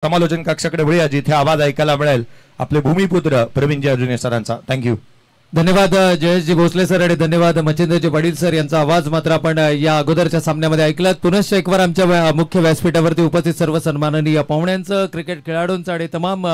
समालोचन कक्षाकडे वळूया जिथे आवाज ऐकायला मिळेल आपले भूमिपुत्र प्रवीणजी अर्जुने सरांचा. थँक्यू. धन्यवाद जयेशजी भोसले सर आणि धन्यवाद मच्छिंद्रजी पाटील सर यांचा आवाज मात्र आपण या अगोदरच्या सामन्यामध्ये ऐकलात. पुनश्च एक बार आमच्या मुख्य व्यासपीठावरती उपस्थित सर्व सन्माननीय पाहुण्यांचं, क्रिकेट खेळाडूंचं आणि तमाम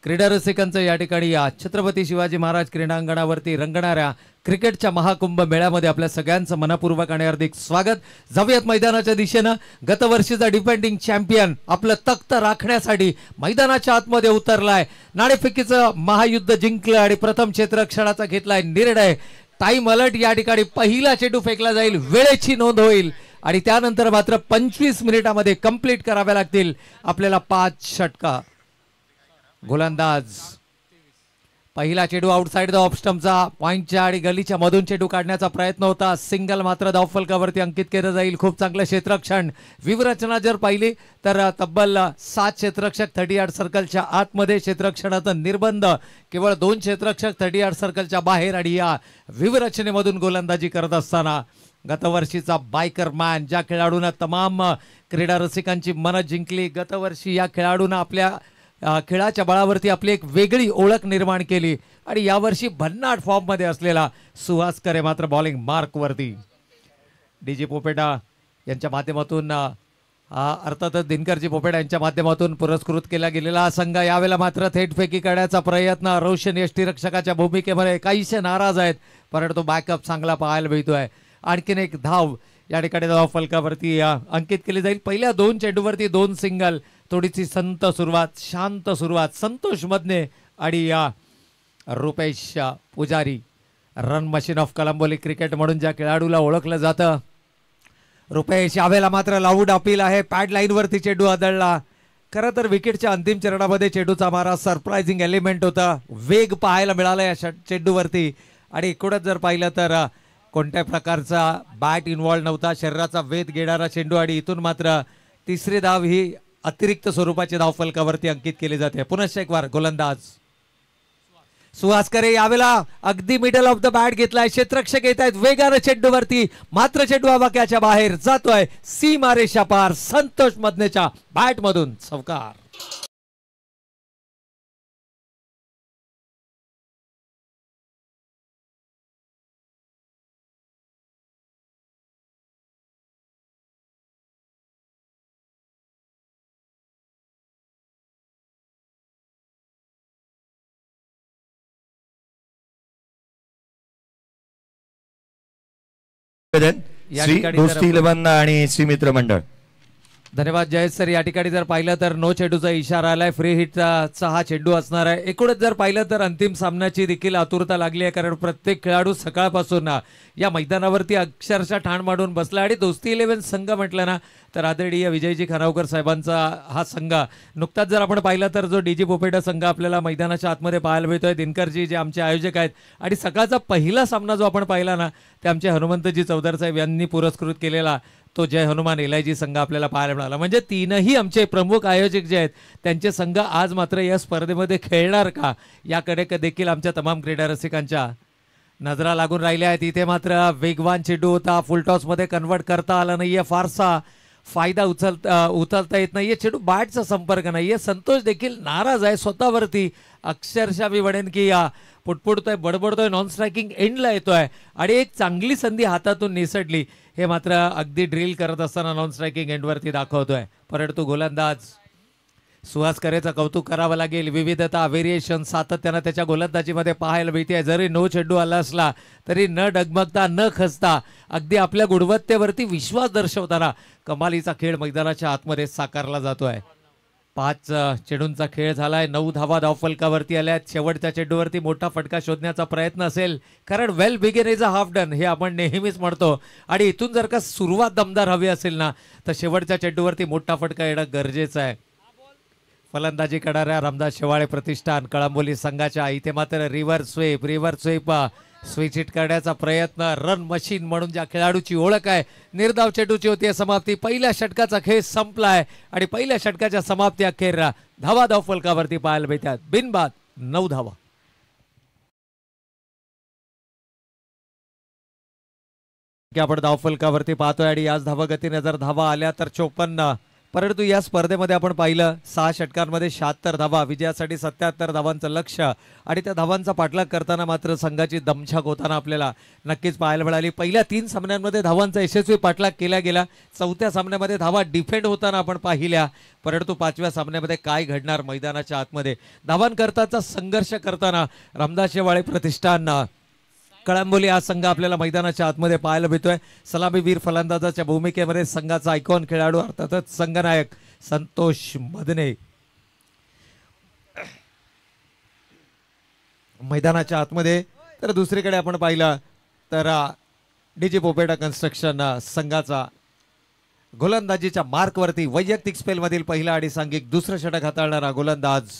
क्रीडा रसिकांचं या ठिकाणी या छत्रपती शिवाजी महाराज क्रीडांगणावरती रंगणाऱ्या क्रिकेटच्या महाकुंभ मेळ्यामध्ये आपल्या सगळ्यांचं मनपूर्वक आणि हार्दिक स्वागत. जाऊयात मैदानाच्या दिशेनं. गतवर्षीचा डिफेंडिंग चॅम्पियन आपलं तख्त राखण्यासाठी मैदानाच्या आतमध्ये उतरलाय. नाणेफेकीचं महायुद्ध जिंकलं आणि प्रथम क्षेत्ररक्षणाचा घेतलाय निर्णय. टाइम अलर्ट या ठिकाणी पहिला चेंडू फेकला जाईल, वेळेची नोंद होईल आणि त्यानंतर मात्र 25 मिनिटांमध्ये कंप्लीट कराव्या लागतील आपल्याला 5 षटका. गोलंदाज पहिला चेंडू आउटसाइड द ऑफ स्टंपचा पॉइंटच्या आणि गलीच्या मधून चेंडू काढण्याचा प्रयत्न होता. सिंगल मात्र धावफलकावरती अंकित केलं जाईल. खूप चांगलं क्षेत्ररक्षण. व्यूहरचना जर पाहिली तर तब्बल 7 क्षेत्ररक्षक 30 यार्ड सर्कलच्या आतमध्ये. क्षेत्ररक्षणाचा निर्बंध केवळ 2 क्षेत्ररक्षक 30 यार्ड सर्कलच्या बाहेर. आणि या व्यूहरचनेमधून गोलंदाजी करत असताना गतवर्षीचा बायकर मॅन, ज्या खेळाडूंना तमाम क्रीडा रसिकांची मनं जिंकली, गतवर्षी या खेळाडूंना आपल्या खेळाच्या बळावरती आपली एक वेगळी ओळख निर्माण केली आणि यावर्षी भन्नाट फॉर्ममध्ये असलेला सुहास करे मात्र बॉलिंग मार्कवरती. डीजी पोपेटा यांच्या माध्यमातून अर्थातच दिनकरजी पोपेटा यांच्या माध्यमातून पुरस्कृत केला गेलेला संघ यावेळेला मात्र थेट फेकी करण्याचा प्रयत्न. रोशन यष्टीरक्षकाच्या भूमिकेमध्ये काहीशे नाराज आहेत, परंतु तो बॅकअप चांगला पाहायला मिळतोय. आणखीन एक धाव या ठिकाणी धाव फलकावरती अंकित केली जाईल. पहिल्या 2 चेंडूवरती 2 सिंगल. थोडीशी संत सुरुवात, शांत सुरुवात. संतोष मदने आणि या रुपेश पुजारी, run machine of Kalamboli cricket म्हणून ज्या खेळाडूला ओळखलं जातं. रुपेश यावेळेला मात्र लाऊड अपील आहे. पॅड लाईनवरती चेंडू आदळला. खरं तर विकेटच्या अंतिम चरणामध्ये चेंडूचा मारा सरप्राइझिंग एलिमेंट होता. वेग पाहायला मिळाला या चेंडूवरती आणि एकूणच जर पाहिलं तर कोणत्या प्रकारचा बॅट इन्व्हॉल्व नव्हता. शरीराचा वेध घेणारा चेंडू आणि इथून मात्र तिसरी धाव ही अतिरिक्त स्वरूपाची धाव फलकावरती अंकित केली जाते. पुनश्च एक वार गोलंदाज सुहास करे यावेळेला अगदी मिडल ऑफ द बॅट घेतलाय. क्षेत्ररक्षक येत आहेत वेगानं चेंडूवरती, मात्र चेंडू आवाक्याच्या बाहेर जातोय. सीमा रेषा पार. संतोष मदनेच्या बॅट मधून चौकार. श्री दोस्ती 11 आणि श्री मित्र मंडळ. धन्यवाद जयेश सर. या ठिकाणी जर पाहिलं तर नो चेंडूचा इशारा आलाय. फ्री हिटचा हा चेंडू असणार आहे. एकूणच जर पाहिलं तर अंतिम सामन्याची देखील आतुरता लागली आहे, कारण प्रत्येक खेळाडू सकाळपासून या मैदानावरती अक्षरशः ठाण मांडून बसला. आणि दोस्ती 11 संघ म्हटलं ना तर आदरणीय विजयजी खानावकर साहेबांचा हा संघ. नुकताच जर आपण पाहिलं तर जो डीजी पोपेटा संघ आपल्याला मैदानाच्या आतमध्ये पाहायला मिळतोय, दिनकरजी जे आमचे आयोजक आहेत, आणि सकाळचा पहिला सामना जो आपण पाहिला ना ते आमचे हनुमंतजी चौधर साहेब यांनी पुरस्कृत केलेला तो जय हनुमान एलआयजी संघ आपल्याला पाहायला मिळाला. म्हणजे तीनही आमचे प्रमुख आयोजक जे आहेत त्यांचे संघ आज मात्र या स्पर्धेमध्ये खेळणार का याकडे देखील आमच्या तमाम क्रीडा रसिकांच्या नजरा लागून राहिल्या आहेत. इथे मात्र वेगवान चेंडू होता. फुलटॉसमध्ये कन्वर्ट करता आला नाहीये. फारसा फायदा उचलता येत नाहीये. चेंडू बॅटचा संपर्क नाहीये. संतोष देखील नाराज आहे स्वतःवरती. अक्षरशः मी म्हणेन की पुटपुटतोय, बडबडतोय, नॉन स्ट्रायकिंग एंडला येतोय आणि एक चांगली संधी हातातून निसटली हे मात्र अगदी ड्रिल करत असताना नॉन स्ट्रायकिंग एंडवरती दाखवतोय. परंतु गोलंदाज सुहास करेचं कौतुक करावं लागेल. विविधता, व्हेरिएशन सातत्यानं त्याच्या गोलंदाजीमध्ये पाहायला मिळते. जरी नो चेंडू आला असला तरी न डगमगता, न खचता, अगदी आपल्या गुणवत्तेवरती विश्वास दर्शवताना कमालीचा खेळ मैदानाच्या आतमध्ये साकारला जातोय. 5 चेंडूंचा खेळ झालाय. 9 धावा धावफलकावरती आल्यात. शेवटच्या चेंडूवरती मोठा फटका शोधण्याचा प्रयत्न असेल, कारण well begin is a half done हे आपण नेहमीच म्हणतो. आणि इथून जर का सुरुवात दमदार हवी असेल ना तर शेवटच्या चेंडूवरती मोठा फटका येणं गरजेचं आहे. फलंदाजी करणाऱ्या रामदास शेवाळे प्रतिष्ठान कळंबोली संघाच्या इथे मात्र रिव्हर्स स्वीप स्विच हिट करण्याचा प्रयत्न. रन मशीन म्हणून ज्या खेळाडूची ओळख आहे, निर्धाव चेंडूची होती समाप्ती. पहिल्या षटकाचा खेळ संपलाय आणि पहिल्या षटकाच्या समाप्ती अखेर धावा धावफलकावरती पाहायला मिळतात. बिनबाद 9 धावा. आपण धावफलकावरती पाहतोय आणि याच धावगतीने जर धावा आल्या तर 54 परंतु या स्पर्धेमध्ये आपण पाहिलं 6 षटकांमध्ये 76 धावा, विजयासाठी 77 धावांचं लक्ष्य आणि त्या धावांचा पाठलाग करताना मात्र संघाची दमछाक होताना आपल्याला नक्कीच पाहायला मिळाली. पहिल्या 3 सामन्यांमध्ये धावांचा यशस्वी पाठलाग केला गेला. चौथ्या सामन्यामध्ये धावा डिफेंड होताना आपण पाहिल्या, परंतु 5व्या सामन्यामध्ये काय घडणार मैदानाच्या आतमध्ये धावांकरताचा संघर्ष करताना रामदास शेवाळे प्रतिष्ठान कळंबोली हा संघ आपल्याला मैदानाच्या आतमध्ये पाहायला मिळतोय. सलामीवीर फलंदाजाच्या भूमिकेमध्ये संघाचा आयकॉन खेळाडू अर्थातच संघनायक संतोष मदने मैदानाच्या आतमध्ये. तर दुसरीकडे आपण पाहिलं तर डीजी पोपेटा कन्स्ट्रक्शन संघाचा गोलंदाजीच्या मार्कवरती वैयक्तिक स्पेलमधील पहिला आणि सांघिक दुसरं षटक हाताळणारा गोलंदाज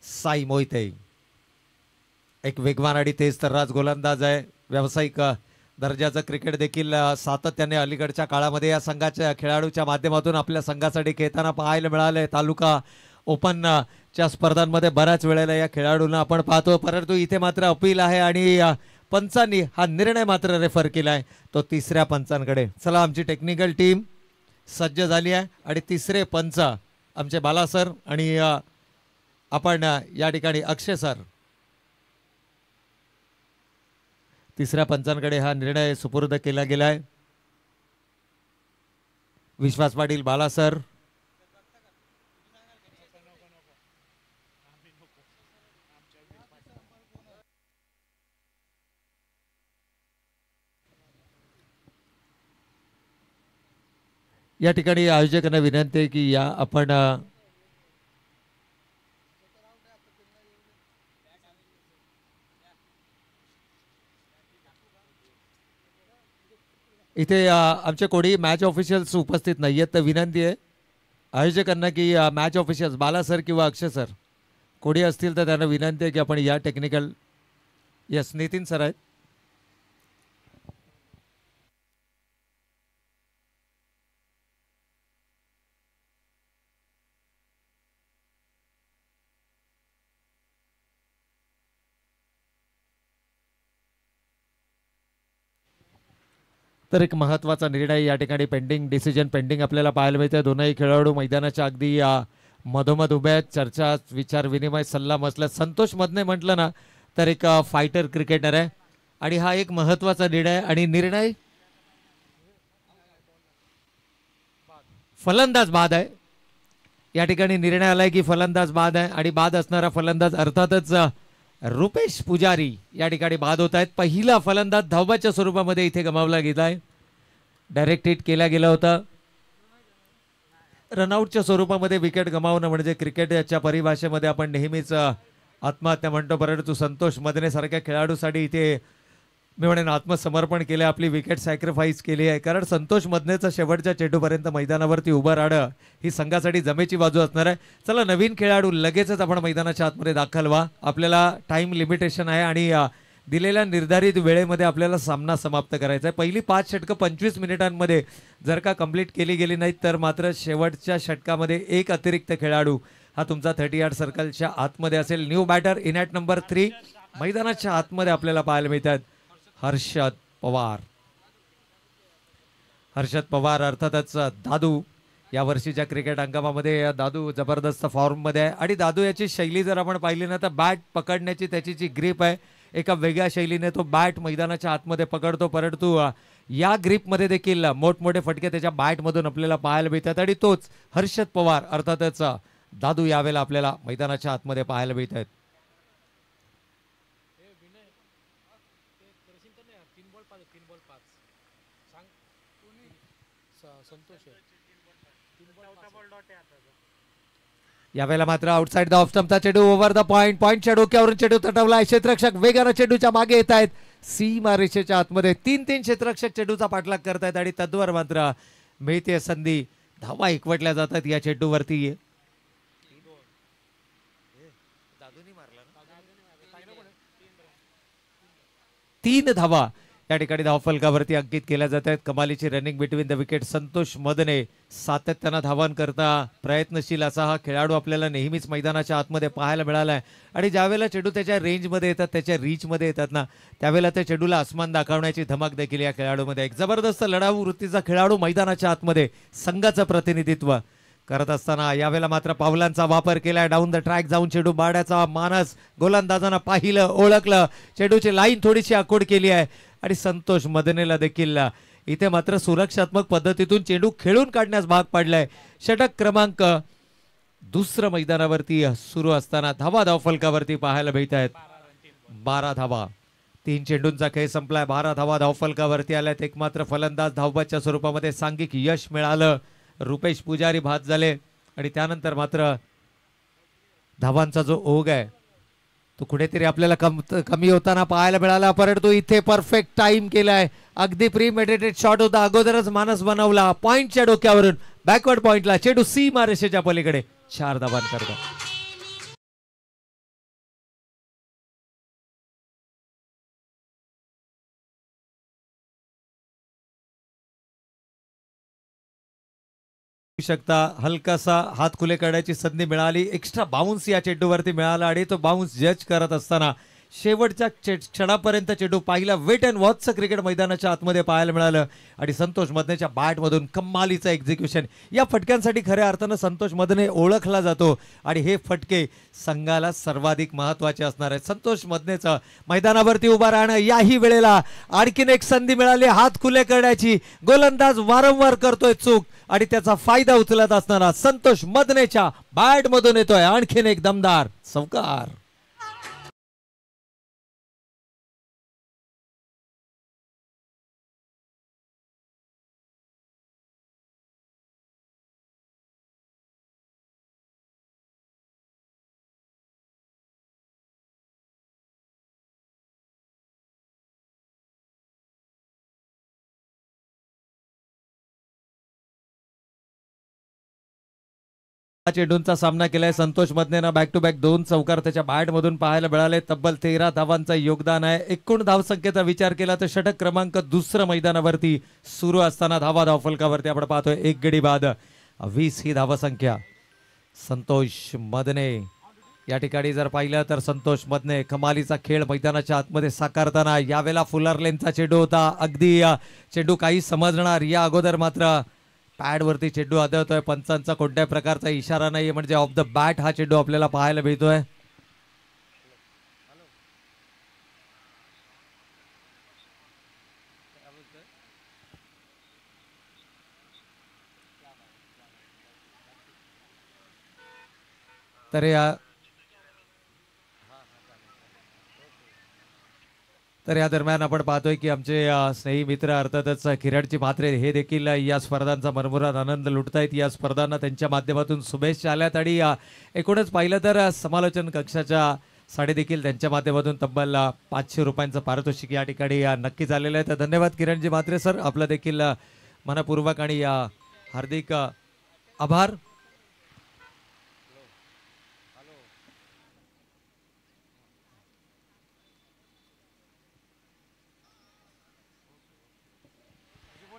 साई मोहिते. एक वेगवान आणि तेज तर्राज गोलंदाज आहे. व्यावसायिक दर्जाचं क्रिकेट देखील सातत्याने अलीकडच्या काळामध्ये या संघाच्या खेळाडूच्या माध्यमातून आपल्या संघासाठी खेळताना पाहायला मिळाले. तालुका ओपनच्या स्पर्धांमध्ये बऱ्याच वेळेला या खेळाडूंना आपण पाहतो, परंतु इथे मात्र अपील आहे आणि पंचांनी हा निर्णय मात्र रेफर केलाय तो तिसऱ्या पंचांकडे. चला, आमची टेक्निकल टीम सज्ज झाली आहे आणि तिसरे पंच आमचे बाला सर आणि आपण या ठिकाणी अक्षय सर, तिसऱ्या पंचांकडे हा निर्णय सुपूर्द केला गेलाय. विश्वास पाटील, बाला सर, या ठिकाणी आयोजकांना विनंती आहे की या आपण इथे आमचे कोणी मॅच ऑफिशियल्स उपस्थित नाही आहेत, तर विनंती आहे आयोजकांना की मॅच ऑफिशियल्स बाला सर किंवा अक्षय सर कोणी असतील तर त्यांना विनंती आहे की आपण या टेक्निकल, यस नितीन सर आहेत, तर एक महत्त्वाचा निर्णय या ठिकाणी पेंडिंग, डिसिजन पेंडिंग आपल्याला पाहायला मिळतं. दोनही खेळाडू मैदानाच्या अगदी मधोमध उभे आहेत. चर्चा, विचार विनिमय, सल्ला मसलत. संतोष मदने म्हटलं ना तर एक फायटर क्रिकेटर आहे आणि हा एक महत्त्वाचा निर्णय आणि निर्णय फलंदाज बाद आहे. या ठिकाणी निर्णय आलाय की फलंदाज बाद आहे आणि बाद असणारा फलंदाज अर्थातच रुपेश पुजारी या ठिकाणी बाद होत आहेत. पहिला फलंदाज धावाच्या स्वरूपामध्ये इथे गमावला गेलाय. डायरेक्ट हिट केला गेला होता. रनआउटच्या स्वरूपामध्ये विकेट गमावणं म्हणजे क्रिकेटच्या परिभाषेमध्ये आपण नेहमीच आत्महत्या म्हणतो, परंतु संतोष मदने सारख्या खेळाडूसाठी इथे मी म्हणेन आत्मसमर्पण केले, आपली विकेट सॅक्रिफाईस केली आहे. कारण संतोष मदनेचा शेवटच्या चेंडूपर्यंत मैदानावरती उभं राहणं ही संघासाठी जमेची बाजू असणार आहे. चला, नवीन खेळाडू लगेचच आपण मैदानाच्या आतमध्ये दाखल व्हा. आपल्याला टाइम लिमिटेशन आहे आणि दिलेल्या निर्धारित वेळेमध्ये आपल्याला सामना समाप्त करायचा आहे. पहिली 5 षटकं 25 मिनिटांमध्ये जर का कंप्लीट केली गेली नाहीत तर मात्र शेवटच्या षटकामध्ये एक अतिरिक्त खेळाडू हा तुमचा 30 यार्ड सर्कलच्या आतमध्ये असेल. New batter in at number 3 मैदानाच्या आतमध्ये आपल्याला पाहायला मिळतात हर्षद पवार. हर्षद पवार अर्थातच दादू या वर्षीच्या क्रिकेट हंगामामध्ये दादू जबरदस्त फॉर्ममध्ये आहे आणि दादू याची शैली जर आपण पाहिली ना तर बॅट पकडण्याची त्याची जी ग्रीप आहे एका वेगळ्या शैलीने तो बॅट मैदानाच्या आतमध्ये पकडतो, परंतु या ग्रीपमध्ये देखील मोठमोठे फटके त्याच्या बॅटमधून आपल्याला पाहायला मिळतात आणि तोच हर्षद पवार अर्थातच दादू यावेळेला आपल्याला मैदानाच्या आतमध्ये पाहायला मिळत आहेत. यावेळेला मात्र आउटसाइड द ऑफ स्टंपचा चेंडू ओव्हर द पॉइंट, पॉइंटच्या डोक्यावरून चेंडू तटवला. क्षेत्ररक्षक वेगानं चेंडूच्या मागे येत आहेत. सीमा रेषेच्या आतमध्ये 3-3 क्षेत्ररक्षक चेंडूचा पाठलाग करत आहेत आणि तद्वर मात्र मिळते संधी. धावा एकवटल्या जातात या चेंडूवरती. 3 धावा या ठिकाणी धावफलकावरती अंकित केल्या जात आहेत. कमालीची running between the wicket. Santosh Madane सातत्यानं धावन करता प्रयत्नशील असा हा खेळाडू आपल्याला नेहमीच मैदानाच्या आतमध्ये पाहायला मिळाला आहे. आणि ज्यावेळेला चेंडू त्याच्या रेंजमध्ये येतात, त्याच्या रीचमध्ये येतात ना, त्यावेळेला त्या चेंडूला आसमान दाखवण्याची धमक देखील या खेळाडूमध्ये. एक जबरदस्त लढाऊ वृत्तीचा खेळाडू मैदानाच्या आतमध्ये संघाचं प्रतिनिधित्व करत असताना यावेळेला मात्र पावलांचा वापर केलाय. डाऊन द ट्रॅक जाऊन चेंडू बाळण्याचा मानस गोलंदाजांना पाहिलं, ओळखलं, चेंडूची लाईन थोडीशी आखूड केली आहे आणि संतोष मदनेला देखील इथे मात्र सुरक्षात्मक पद्धतीतून चेंडू खेळून काढण्यास भाग पडलाय. षटक क्रमांक दुसरं मैदानावरती सुरू असताना धावा धावफलकावरती पाहायला मिळत आहेत. 12 धावा. 3 चेंडूंचा खेळ संपलाय. 12 धावा धावफलकावरती आल्यात. एक मात्र फलंदाज धावबाच्या स्वरूपामध्ये सांघिक यश मिळालं. रुपेश पुजारी बाद झाले आणि त्यानंतर मात्र धावांचा जो ओघ आहे तो कुठेतरी आपल्याला कमी होताना पाहायला मिळाला. परंतु इथे परफेक्ट टाइम केलाय. अगदी प्रीमेडिटेड शॉट होता. अगोदरच मानस बनवला. पॉइंटच्या डोक्यावरून बॅकवर्ड पॉइंटला चेंडू सीमा रेषेच्या पलीकडे 4 धावांकरता. शकता हलकासा हात खुले करण्याची संधी मिळाली. एक्स्ट्रा बाउन्स या चेंडूवरती मिळाला आणि तो बाउन्स जज करत असताना शेवटच्या क्षणापर्यंत चेंडू पाहिला. वेट अँड वॉचचं क्रिकेट मैदानाच्या आतमध्ये पाहायला मिळालं आणि संतोष मदनेच्या बॅटमधून कमालीचं एक्झिक्युशन. या फटक्यांसाठी खऱ्या अर्थानं संतोष मदने ओळखला जातो आणि हे फटके संघाला सर्वाधिक महत्त्वाचे असणार आहेत. संतोष मदनेचं मैदानावरती उभा राहणं. याही वेळेला आणखीन एक संधी मिळाली हात खुले करण्याची. गोलंदाज वारंवार करतोय चूक आणि त्याचा फायदा उचलत असताना संतोष मदनेच्या बॅटमधून येतोय आणखीन एक दमदार चौकार. चेंडूंचा सामना केलाय संतोष मदनेनं. बॅक टू बॅक 2 चौकार त्याच्या बॅटमधून पाहायला मिळाले. तब्बल 13 धावांचं योगदान आहे. एकूण धावसंख्येचा विचार केला तर षटक क्रमांक दुसरं मैदानावरती सुरू असताना धावा धावफलकावरती आपण पाहतोय 1 गडी बाद 20 ही धावसंख्या. संतोष मदने या ठिकाणी जर पाहिलं तर संतोष मदने कमालीचा खेळ मैदानाच्या आतमध्ये साकारताना यावेळेला फुलर लेनचा चेंडू होता. अगदी चेंडू काही समजणार या अगोदर मात्र पॅडवरती चेंडू आदळतोय. पंचांचा कोणत्याही प्रकारचा इशारा नाहीये म्हणजे ऑफ द बॅट हा चेंडू आपल्याला पाहायला मिळतोय. तर या दरम्यान आपण पाहतोय की आमचे स्नेही मित्र अर्थातच किरणजी म्हात्रे हे देखील या स्पर्धांचा मनमुराद आनंद लुटतायत. या स्पर्धांना त्यांच्या माध्यमातून शुभेच्छा आल्यात आणि एकूणच पाहिलं तर समालोचन कक्षाच्या साडे देखील त्यांच्या माध्यमातून तब्बल 500 रुपयांचं पारितोषिक या ठिकाणी नक्की झालेलं आहे. तर धन्यवाद किरणजी म्हात्रे सर, आपलं देखील मनपूर्वक आणि हार्दिक आभार.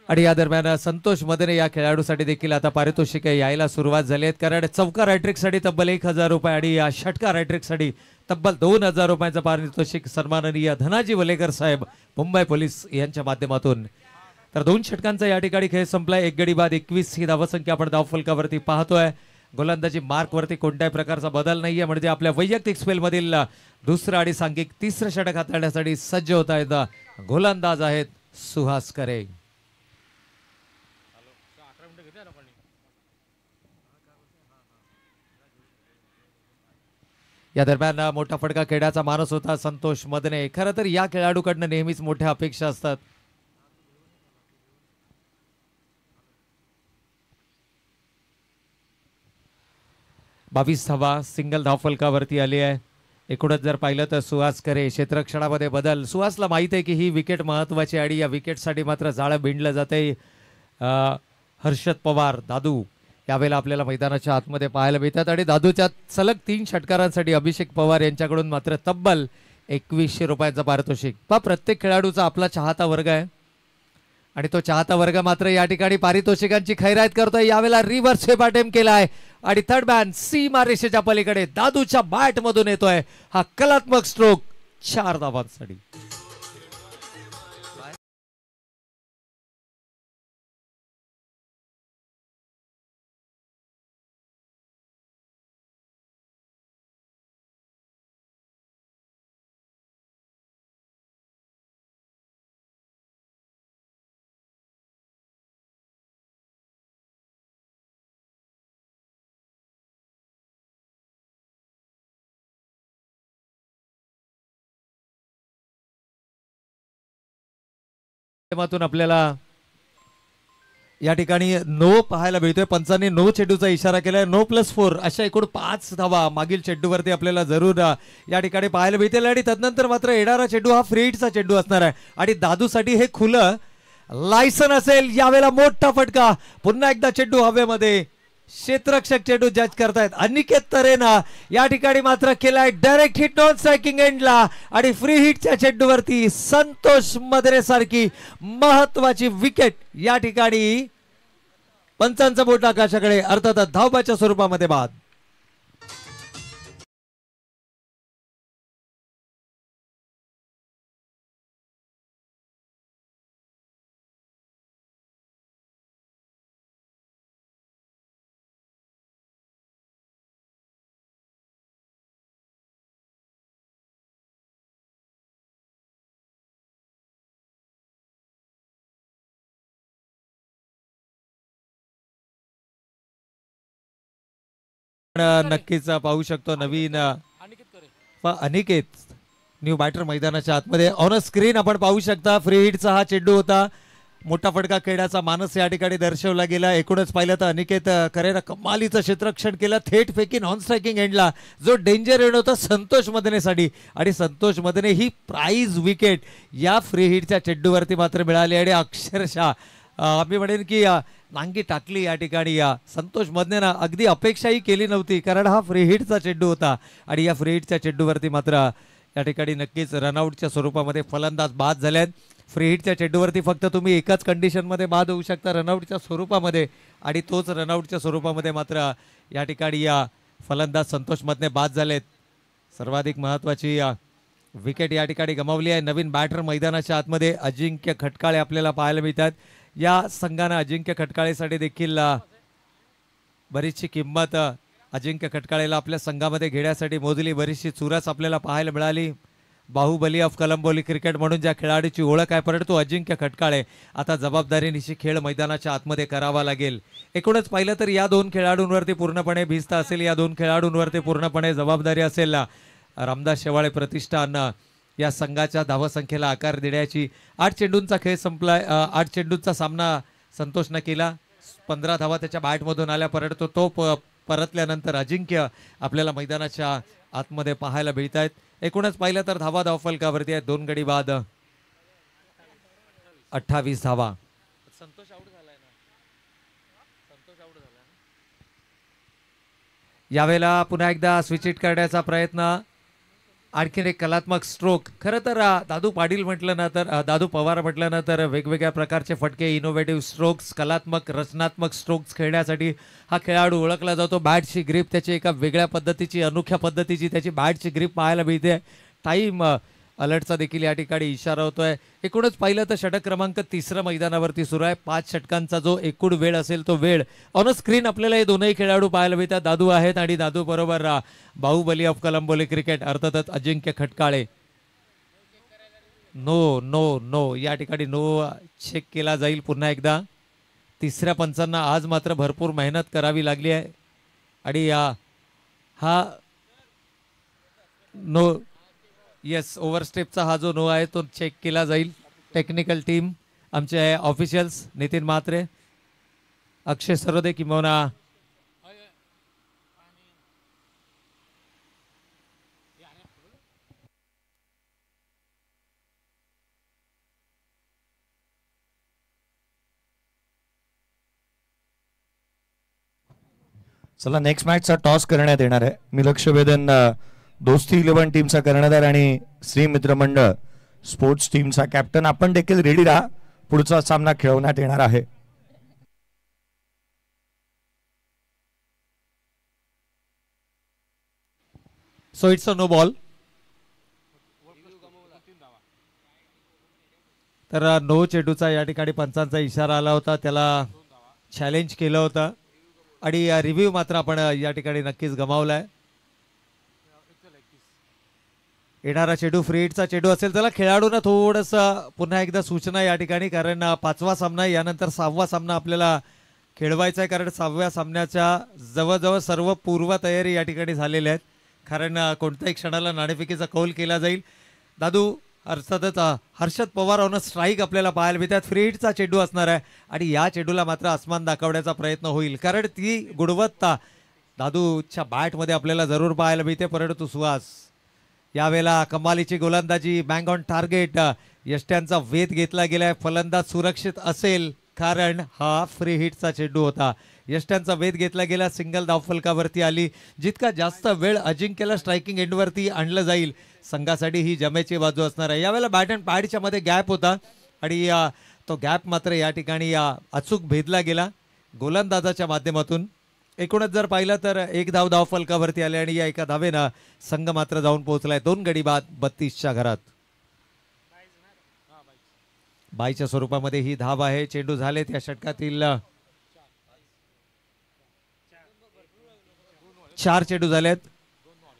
आणि या दरम्यान संतोष मदने या खेळाडूसाठी देखील आता पारितोषिक यायला सुरुवात झाली आहेत. कारण चौकार हॅट्रिकसाठी तब्बल 1000 रुपये आणि या षटकार हॅट्रिकसाठी तब्बल 2000 रुपयांचं पारितोषिक सन्माननीय धनाजी वलेकर साहेब मुंबई पोलीस यांच्या माध्यमातून. तर 2 षटकांचा या ठिकाणी खेळ संपलाय. 1 गडी बाद 21 ही धावसंख्या आपण धावफलकावरती पाहतोय. गोलंदाजी मार्कवरती कोणत्याही प्रकारचा बदल नाहीये म्हणजे आपल्या वैयक्तिक स्पेलमधील दुसरं आणि सांघिक तिसरं षटक हाताळण्यासाठी सज्ज होत आहेत. गोलंदाज आहेत सुहास करे. या दरम्यान मोठा फटका खेळण्याचा माणूस होता संतोष मदने. खरं तर या खेळाडूकडनं नेहमीच मोठ्या अपेक्षा असतात. बावीस धावा सिंगल धावफलकावरती आली आहे. एकूणच जर पाहिलं तर सुहास करे क्षेत्ररक्षणामध्ये बदल. सुहासला माहित आहे की ही विकेट महत्वाची आणि या विकेटसाठी मात्र जाळं भिंडलं जाते. हर्षद पवार दादू यावेळेला आपल्याला मैदानाच्या आतमध्ये पाहायला मिळतात आणि दादूच्या सलग 3 षटकारांसाठी अभिषेक पवार यांच्याकडून मात्र तब्बल 2100 रुपयांचा पारितोषिक. पहा प्रत्येक खेळाडूचा आपला चाहता वर्ग आहे आणि तो चाहता वर्ग मात्र या ठिकाणी पारितोषिकांची खैरात करतोय. यावेळेला रिव्हर्स स्वीप अटेम्प्ट केलाय आणि थर्ड मॅन सीमा रेषेच्या पलीकडे दादूच्या बॅट मधून येतोय हा कलात्मक स्ट्रोक 4 धावांसाठी. माध्यमातून आपल्याला या ठिकाणी नो पाहायला मिळतोय. पंचांनी नो चेंडूचा इशारा केलाय. नो +4 अशा एकूण 5 धावा मागील चेंडूवरती आपल्याला जरूर या ठिकाणी पाहायला मिळतील आणि तदनंतर मात्र येणारा चेंडू हा फ्री हिटचा चेंडू असणार आहे आणि दादूसाठी हे खुलं लायसन असेल. यावेळेला मोठा फटका, पुन्हा एकदा चेंडू हवेमध्ये, क्षेत्ररक्षक चेंडू जज करतायत अनिकेत तरेना. या ठिकाणी मात्र केलाय डायरेक्ट हिट नॉन स्ट्रायकिंग एंडला आणि फ्री हिटच्या चेंडूवरती संतोष मदरे सारखी महत्वाची विकेट या ठिकाणी पंचांचा बोट आकाशाकडे, अर्थात धावबाच्या स्वरूपामध्ये बाद. नक्कीच पाहू शकतो नवीन अनिकेत न्यू बॅटर मैदानाच्या आतमध्ये. ऑन स्क्रीन आपण पाहू शकता फ्री हिटचा हा चेंडू होता. मोठा फटका खेळण्याचा मानस या ठिकाणी दर्शवला गेला. एकूणच पाहिलं तर अनिकेत करेनं कमालीचं क्षेत्ररक्षण केलं. थेट फेकी नॉन स्ट्रायकिंग एंडला जो डेंजर एंड होता संतोष मदनेसाठी आणि संतोष मदने ही प्राइज विकेट या फ्री हिटच्या चेंडूवरती मात्र मिळाली आणि अक्षरशः आम्ही म्हणेन की नांगी टाकली या ठिकाणी. संतोष मदनेनं अगदी अपेक्षाही केली नव्हती कारण हा फ्री हिटचा चेंडू होता आणि या फ्री हिटच्या चेंडूवरती मात्र या ठिकाणी नक्कीच रनआउटच्या स्वरूपामध्ये फलंदाज बाद झालेत. फ्री हिटच्या चेंडूवरती फक्त तुम्ही एकाच कंडिशनमध्ये बाद होऊ शकता, रनआउटच्या स्वरूपामध्ये, आणि तोच रनआउटच्या स्वरूपामध्ये मात्र या ठिकाणी फलंदाज संतोष मदने बाद झालेत. सर्वाधिक महत्त्वाची विकेट या ठिकाणी गमावली आहे. नवीन बॅटर मैदानाच्या आतमध्ये अजिंक्य खटकाळे आपल्याला पाहायला मिळतात. या संघानं अजिंक्य खटकाळेसाठी देखील बरीचशी किंमत अजिंक्य खटकाळेला आपल्या संघामध्ये घेण्यासाठी मोजली. बरीचशी चुरस आपल्याला पाहायला मिळाली. बाहुबली ऑफ कलंबोली क्रिकेट म्हणून ज्या खेळाडूची ओळख आहे, परंतु अजिंक्य खटकाळे आता जबाबदारीनिशी खेळ मैदानाच्या आतमध्ये करावा लागेल. एकूणच पाहिलं तर या दोन खेळाडूंवरती पूर्णपणे भिस्त असेल, या दोन खेळाडूंवरती पूर्णपणे जबाबदारी असेल. रामदास शेवाळे प्रतिष्ठान या संघाच्या धावसंख्येला आकार देण्याची. 8 चेंडूंचा खेळ संपलाय. 8 चेंडूंचा सामना संतोषनं केला. 15 धावा त्याच्या बॅटमधून आल्या, परंतु तो परतल्यानंतर अजिंक्य आपल्याला मैदानाच्या आतमध्ये पाहायला मिळत आहेत. एकूणच पाहिलं तर धावा धावफलकावरती आहेत. 2 गडी बाद 28 धावा. संतोष आउट झालाय ना, संतोष आउट झालाय. यावेळेला पुन्हा एकदा स्विच हिट करण्याचा प्रयत्न. आणखीन एक कलात्मक स्ट्रोक. खरं तर दादू पाटील म्हटलं ना तर दादू पवार म्हटलं ना तर वेगवेगळ्या प्रकारचे फटके, इनोव्हेटिव्ह स्ट्रोक्स, कलात्मक रचनात्मक स्ट्रोक्स खेळण्यासाठी हा खेळाडू ओळखला जातो. बॅटची ग्रीप त्याची एका वेगळ्या पद्धतीची, अनोख्या पद्धतीची त्याची बॅटची ग्रीप पाहायला मिळते. टाईम अलर्टचा देखील या ठिकाणी इशारा होतोय. एकूणच पाहिलं तर षटक क्रमांक 3 मैदानावरती सुरू आहे. 5 षटकांचा जो एकूण वेळ असेल तो वेळ ऑन स्क्रीन आपल्याला हे दोनही खेळाडू पाहायला मिळतात. दादू आहेत आणि दादू बरोबर बाहुबली ऑफ कलंबोली क्रिकेट अर्थातच अजिंक्य खटकाळे. नो नो नो या ठिकाणी नो चेक केला जाईल पुन्हा एकदा. 3ऱ्या पंचांना आज मात्र भरपूर मेहनत करावी लागली आहे आणि हा नो, येस, ओव्हरस्टेपचा हा जो नो आहे तो चेक केला जाईल. टेक्निकल टीम आमचे ऑफिशियल्स नितीन म्हात्रे, अक्षय सरोदे किंवा चला नेक्स्ट मॅचचा टॉस करण्यात येणार आहे. मी लक्ष वेधन दोस्ती 11 टीमचा कर्णधार आणि श्री मित्र मंडळ स्पोर्ट्स टीमचा कॅप्टन आपण देखील रेडी राहा. पुढचा सामना खेळवण्यात येणार आहे. So it's a no ball. तर नो चेंडूचा या ठिकाणी पंचांचा इशारा आला होता, त्याला चॅलेंज केलं होतं आणि रिव्ह्यू मात्र आपण या ठिकाणी नक्कीच गमावलाय. येणारा चेंडू फ्री हिटचा चेंडू असेल. त्याला खेळाडूंना थोडंसं पुन्हा एकदा सूचना या ठिकाणी, कारण 5वा सामना यानंतर 6वा सामना आपल्याला खेळवायचा आहे, कारण 6व्या सामन्याच्या जवळजवळ सर्व पूर्वतयारी या ठिकाणी झालेल्या आहेत, कारण कोणत्याही क्षणाला नाणेफेकीचा कौल केला जाईल. दादू अर्थातच हर्षद पवार ऑन स्ट्राईक आपल्याला पाहायला मिळतात. फ्री हिटचा चेंडू असणार आहे आणि या चेंडूला मात्र आसमान दाखवण्याचा प्रयत्न होईल, कारण ती गुणवत्ता दादूच्या बॅटमध्ये आपल्याला जरूर पाहायला मिळते. परंतु सुहास यावेळेला कमालीची गोलंदाजी, बँग ऑन टार्गेट, यष्ट्यांचा वेध घेतला गेलाय. फलंदाज सुरक्षित असेल कारण हा फ्री हिटचा चेंडू होता. यष्ट्यांचा वेध घेतला गेला, सिंगल धावफलकावरती आली. जितका जास्त वेळ अजिंक्यला स्ट्रायकिंग एंडवरती आणलं जाईल संघासाठी ही जमेची बाजू असणार आहे. यावेळेला बॅट अँड पॅडच्या मध्ये गॅप होता आणि तो गॅप मात्र या ठिकाणी अचूक भेदला गेला गोलंदाजाच्या माध्यमातून. एकूणच जर पाहिलं तर एक धाव फलकावरती आले आणि या एका धावेनं संघ मात्र जाऊन पोहोचलाय 2 गडी बाद 32च्या घरात. बाईच्या स्वरूपामध्ये ही धाव आहे. चेंडू झालेत या षटकातील 4 चेंडू झालेत.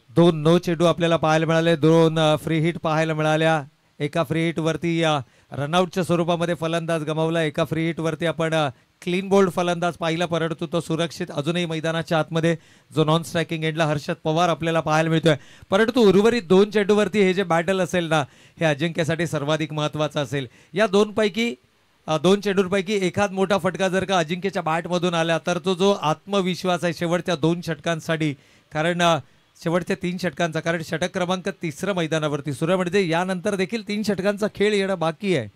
2 नो चेंडू आपल्याला पाहायला मिळाले, 2 फ्री हिट पाहायला मिळाल्या. एका फ्री हिट वरती रनआउटच्या स्वरूपामध्ये फलंदाज गमावला, एका फ्री हिट वरती आपण क्लीन बोल्ड फलंदाज पाहिला, परंतु तो सुरक्षित अजूनही मैदानाच्या आतमध्ये जो नॉन स्ट्रायकिंग एंडला हर्षद पवार आपल्याला पाहायला मिळतोय. परंतु उर्वरित 2 चेंडूवरती हे जे बॅटल असेल ना, हे अजिंक्यसाठी सर्वाधिक महत्वाचं असेल. या 2 चेंडूंपैकी एखाद मोठा फटका जर का अजिंक्यच्या बॅटमधून आला तर तो जो आत्मविश्वास आहे शेवटच्या 2 षटकांसाठी, कारण शेवटच्या 3 षटकांचा, कारण षटक क्रमांक 3 मैदानावरती सुरू आहे, म्हणजे यानंतर देखील 3 षटकांचा खेळ येणं बाकी आहे.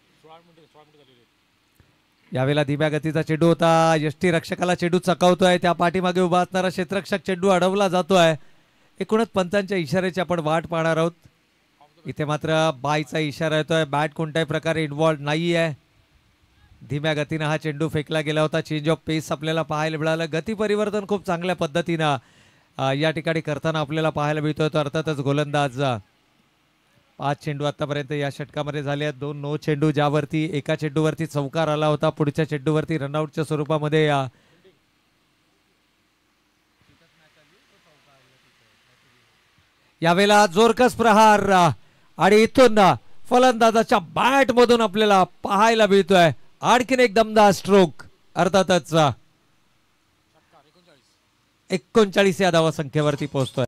यावेळेला धीम्या गतीचा चेंडू होता. यष्टी रक्षकाला चेंडू चकावतोय, त्या पाठीमागे उभा असणारा क्षेत्ररक्षक चेंडू अडवला जातोय. एकूणच पंचांच्या इशाऱ्याची आपण वाट पाहणार आहोत. इथे मात्र बायचा इशारा येतोय, बॅट कोणत्याही प्रकारे इन्व्हॉल्व नाही आहे. धीम्या गतीनं हा चेंडू फेकला गेला होता. चेंज ऑफ पेस आपल्याला पाहायला मिळालं. गती परिवर्तन खूप चांगल्या पद्धतीनं या ठिकाणी करताना आपल्याला पाहायला मिळतोय. तर अर्थातच गोलंदाज 5 चेंडू आतापर्यंत या षटकामध्ये झाले आहेत. 2 नो चेंडू, ज्यावरती एका चेंडूवरती चौकार आला होता, पुढच्या चेंडूवरती रनआउटच्या स्वरूपामध्ये यावेळेला जोरकस प्रहार आणि इथून फलंदाजाच्या बॅट मधून आपल्याला पाहायला मिळतोय आणखीन एक दमदार स्ट्रोक. अर्थातच 39 या धावा संख्येवरती पोहोचतोय.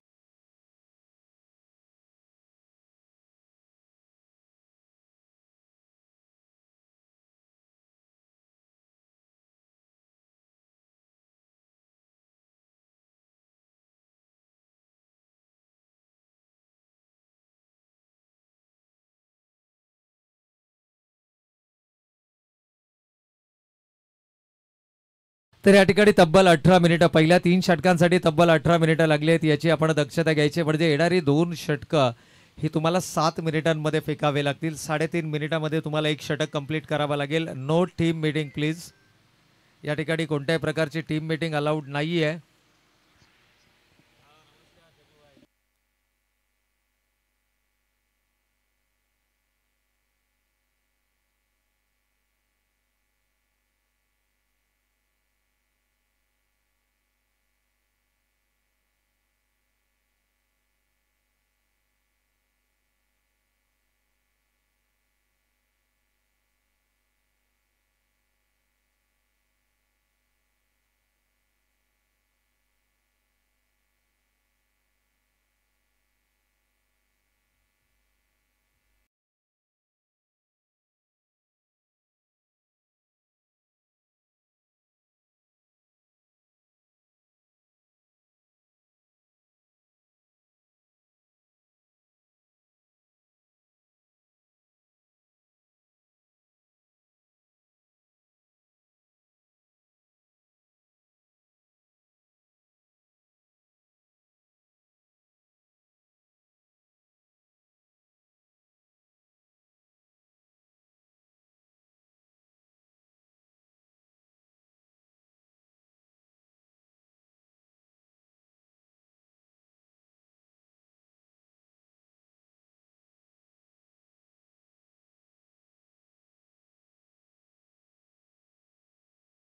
तर या ठिकाणी तब्बल 18 मिनिटं, पहिल्या 3 षटकांसाठी तब्बल 18 मिनिटं लागली आहेत. याची आपण दक्षता घ्यायची, म्हणजे येणारी 2 षटकं ही तुम्हाला 7 मिनिटांमध्ये फेकावे लागतील. 3.5 मिनिटांमध्ये तुम्हाला 1 षटक कंप्लीट करावं लागेल. No team meeting please. या ठिकाणी कोणत्याही प्रकारची टीम मीटिंग अलाउड नाही आहे.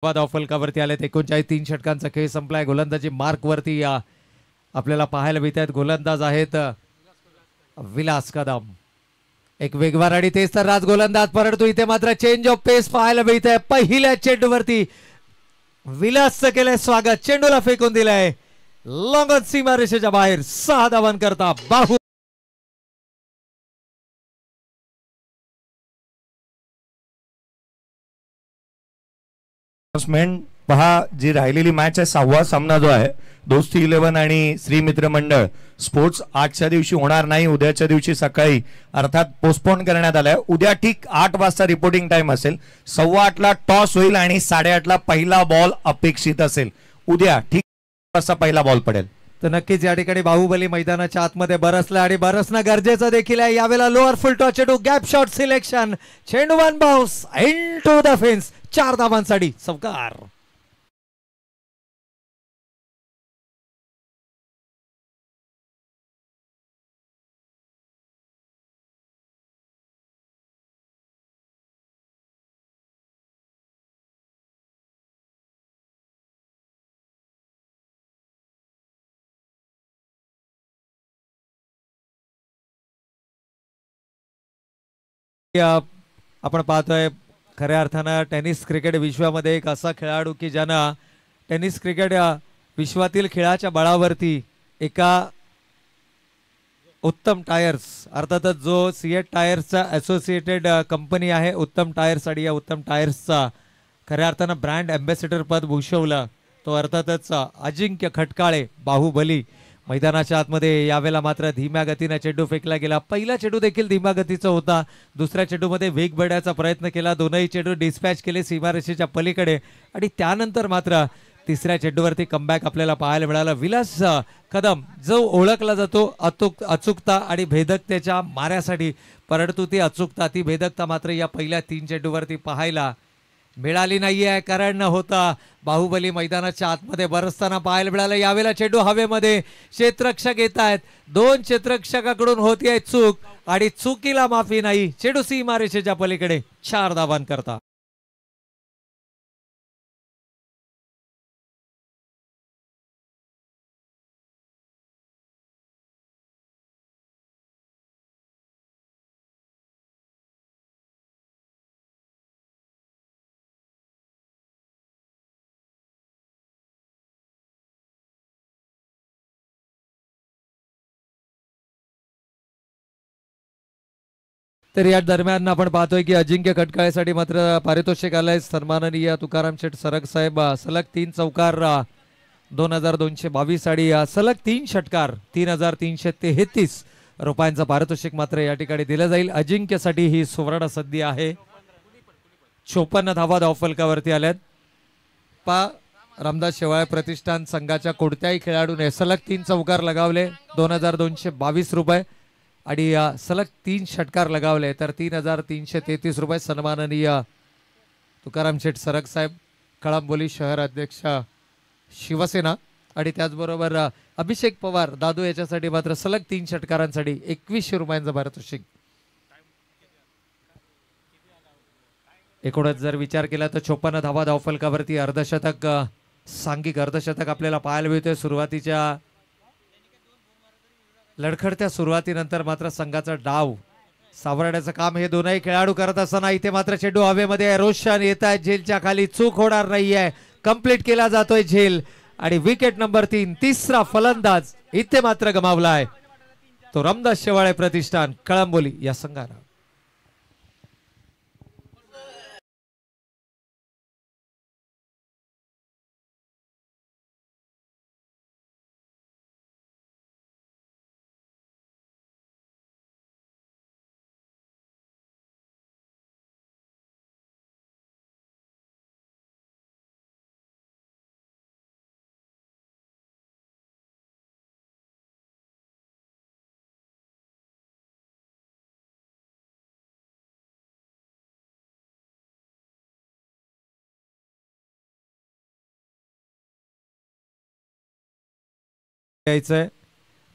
धाव फलकावरती आलेत. 39 3 षटकांचा खेळ संपलाय. गोलंदाजी मार्क वरती आपल्याला पाहायला मिळत आहेत. गोलंदाज आहेत विलास कदम. एक वेगवान आणि तेच तर राज गोलंदाज परंतु इथे मात्र चेंज ऑफ पेस पाहायला मिळत आहे. पहिल्या चेंडूवरती विलासचं केलंय स्वागत. चेंडूला फेकून दिलाय लॉंग ऑन सीमारेषेच्या बाहेर. 6 धावांकरता करता बाहू. पहा जी राहिलेली मॅच आहे 6वा सामना जो आहे दोस्ती 11 आणि श्री मित्र मंडळ स्पोर्ट्स आजच्या दिवशी होणार नाही. उद्याच्या दिवशी सकाळी अर्थात पोस्टपोन करण्यात आलाय. उद्या ठीक 8 वाजता रिपोर्टिंग टाइम असेल. 8:15 टॉस होईल आणि 8:30 पहिला बॉल अपेक्षित असेल. उद्या ठीक वाजता पहिला बॉल पडेल. तर नक्कीच या ठिकाणी बाहुबली मैदानाच्या आतमध्ये बरसला आणि बरसणं गरजेचं देखील आहे. यावेळेला लोअर फुल टॉस चेंडू गॅप शॉट सिलेक्शन. चेंडू one bounce into the fence. 4 धावांसाठी चौकार. आपण पाहतोय खऱ्या अर्थानं टेनिस क्रिकेट विश्वामध्ये एक असा खेळाडू की ज्यानं टेनिस क्रिकेट विश्वातील खेळाच्या बळावरती एका उत्तम टायर्स अर्थातच जो सिएट टायर्सचा असोसिएटेड कंपनी आहे उत्तम टायर्स आणि या उत्तम टायर्सचा खऱ्या अर्थानं ब्रँड अँबॅसेडर पद भूषवलं. तो अर्थातच अजिंक्य खटकाळे बाहुबली. मैदानाच्या आतमध्ये यावेळेला मात्र धीम्या गतीने चेंडू फेकला गेला. पहिला चेंडू देखील धीम्या गतीचा होता. दुसऱ्या चेंडूमध्ये वेग भरण्याचा प्रयत्न केला. दोनही चेंडू डिस्पॅच केले सीमारेषेच्या पलीकडे आणि त्यानंतर मात्र तिसऱ्या चेंडूवरती कमबॅक आपल्याला पाहायला मिळाला. विलास कदम जो ओळखला जातो अचूकता आणि भेदकतेच्या माऱ्यासाठी परंतु ती अचूकता ती भेदकता मात्र या पहिल्या 3 चेंडूवरती पाहायला मिळाली नाहीये. कारण होता बाहुबली मैदानाच्या आतमध्ये बरसताना पाहायला मिळालं. यावेळेला चेंडू हवेमध्ये क्षेत्ररक्षक येत आहेत. 2 क्षेत्ररक्षकाकडून होतीये चूक आणि चुकीला माफी नाही. चेंडू सीमारेषेच्या पलीकडे 4 धावांकरता. तर या दरम्यान आपण पाहतोय की अजिंक्य खटकाळेसाठी मात्र पारितोषिक आलंय. सन्माननीय तुकाराम शेठ सरग साहेब सलग 3 चौकार 2222 आणि सलग 3 षटकार 3333 रुपयांचं पारितोषिक मात्र या ठिकाणी दिलं जाईल. अजिंक्यसाठी ही सुवर्ण संधी आहे. 54 धावा धावफलकावरती आल्यात. रामदास शेवाळे प्रतिष्ठान संघाच्या कोणत्याही खेळाडूने सलग 3 चौकार लगावले 2222 रुपये आणि सलग 3 षटकार लगावले तर 3333 रुपये. सन्माननीय तुकाराम शेठ सरग साहेब कळंबोली शहर अध्यक्ष शिवसेना आणि त्याचबरोबर अभिषेक पवार दादू याच्यासाठी मात्र सलग 3 षटकारांसाठी 2100 रुपयांचं पारितोषिक. एकूणच जर विचार केला तर 54 धावा धावफलकावरती अर्धशतक सांघिक अर्धशतक आपल्याला पाहायला मिळतोय. सुरुवातीच्या लडखडत्या सुरुवातीनंतर मात्र संघाचा डाव सावरण्याचं काम हे दोनही खेळाडू करत असताना इथे मात्र चेंडू हवेमध्ये रोशन येत आहे. झेलच्या खाली चूक होणार नाहीये. कंप्लीट केला जातोय झेल आणि विकेट नंबर 3 तिसरा फलंदाज इथे मात्र गमावलाय तो रामदास शेवाळे प्रतिष्ठान कळंबोली या संघानं.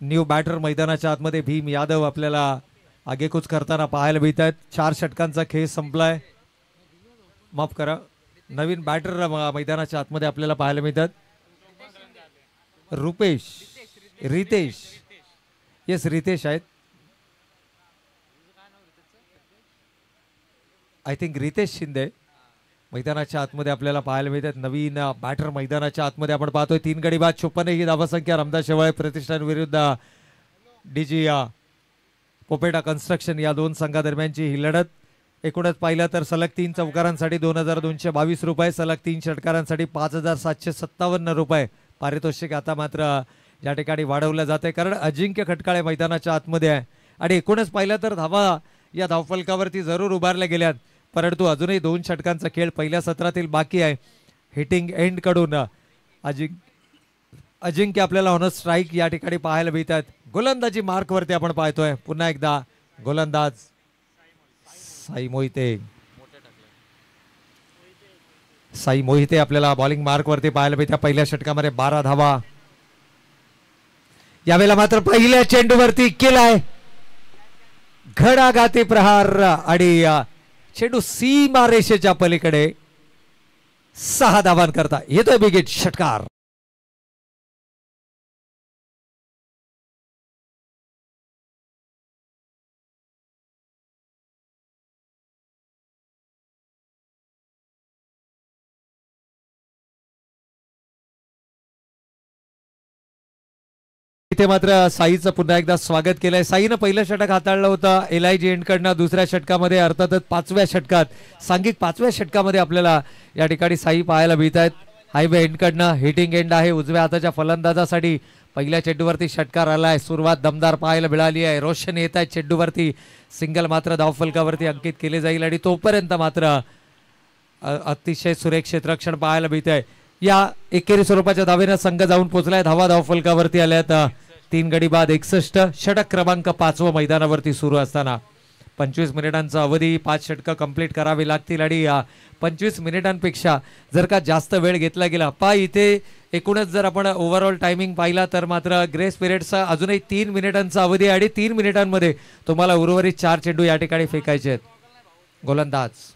न्यू बॅटर मैदानाच्या आतमध्ये भीम यादव आपल्याला आगेकूच करताना पाहायला मिळत आहेत. 4 षटकांचा खेळ संपलाय. माफ करा नवीन बॅटर मैदानाच्या आतमध्ये आपल्याला पाहायला मिळतात. रुपेश, रितेश, येस रितेश आहेत. आय थिंक रितेश शिंदे मैदानाच्या आतमध्ये आपल्याला पाहायला मिळतात. नवीन बॅटर मैदानाच्या आतमध्ये आपण पाहतोय. 3 गडी बाद 56 ही धावसंख्या रामदास शेवाळे प्रतिष्ठान विरुद्ध डीजी पोपेटा कन्स्ट्रक्शन या दोन संघादरम्यानची ही लढत. एकूणच पाहिलं तर सलग 3 चौकारांसाठी 2222 रुपये, सलग 3 षटकारांसाठी 5757 रुपये पारितोषिक आता मात्र या ठिकाणी वाढवलं जाते, कारण अजिंक्य खटकाळे मैदानाच्या आतमध्ये आहे. आणि एकूणच पाहिलं तर धावा या धावफलकावरती जरूर उभारल्या गेल्यात, परंतु अजूनही 2 षटकांचा खेळ पहिल्या सत्रातील बाकी आहे. हिटिंग एंड कडून अजिंक्य आपल्याला ऑन स्ट्राईक या ठिकाणी पाहायला मिळतात. गोलंदाजी मार्कवरती आपण पाहतोय पुन्हा एकदा गोलंदाज साई मोहिते आपल्याला बॉलिंग मार्कवरती पाहायला मिळतात. पहिल्या षटकामध्ये 12 धावा. यावेळेला मात्र पहिल्या चेंडूवरती केलाय घडाघाती प्रहार आणि चेंडू सीमा रेषेच्या पलीकडे 6 धावांकरता येतोय बिग षटकार. इथे मात्र साईचं पुन्हा एकदा स्वागत केलंय. साईनं पहिलं षटक हाताळलं होतं LIG एंडकडनं. दुसऱ्या षटकामध्ये अर्थातच 5व्या षटकात सांघिक 5व्या षटकामध्ये आपल्याला या ठिकाणी साई पाहायला मिळत आहेत. हायवे एंडकडनं हिटिंग एंड आहे उजव्या हाताच्या फलंदाजासाठी. पहिल्या चेंडूवरती षटकार आलाय. सुरुवात दमदार पाहायला मिळाली आहे. रोशन येत आहे चेंडूवरती. सिंगल मात्र धावफलकावरती अंकित केले जाईल आणि तोपर्यंत मात्र अतिशय सुरेख क्षेत्ररक्षण पाहायला मिळत आहे. या एकेरी स्वरूपाच्या धावेनं संघ जाऊन पोहोचलाय. धावा धावफलकावरती आल्यात 3 गडी बाद 61. षटक क्रमांक 5वं मैदानावरती सुरू असताना 25 मिनिटांचा अवधी. 5 षटकं कंप्लीट करावी लागतील आणि 25 मिनिटांपेक्षा जर का जास्त वेळ घेतला गेला इथे एकूणच जर आपण ओव्हरऑल टायमिंग पाहिला तर मात्र ग्रेस पिरियडचा अजूनही 3 मिनिटांचा अवधी आणि 3 मिनिटांमध्ये तुम्हाला उर्वरित 4 चेंडू या ठिकाणी फेकायचे आहेत. गोलंदाज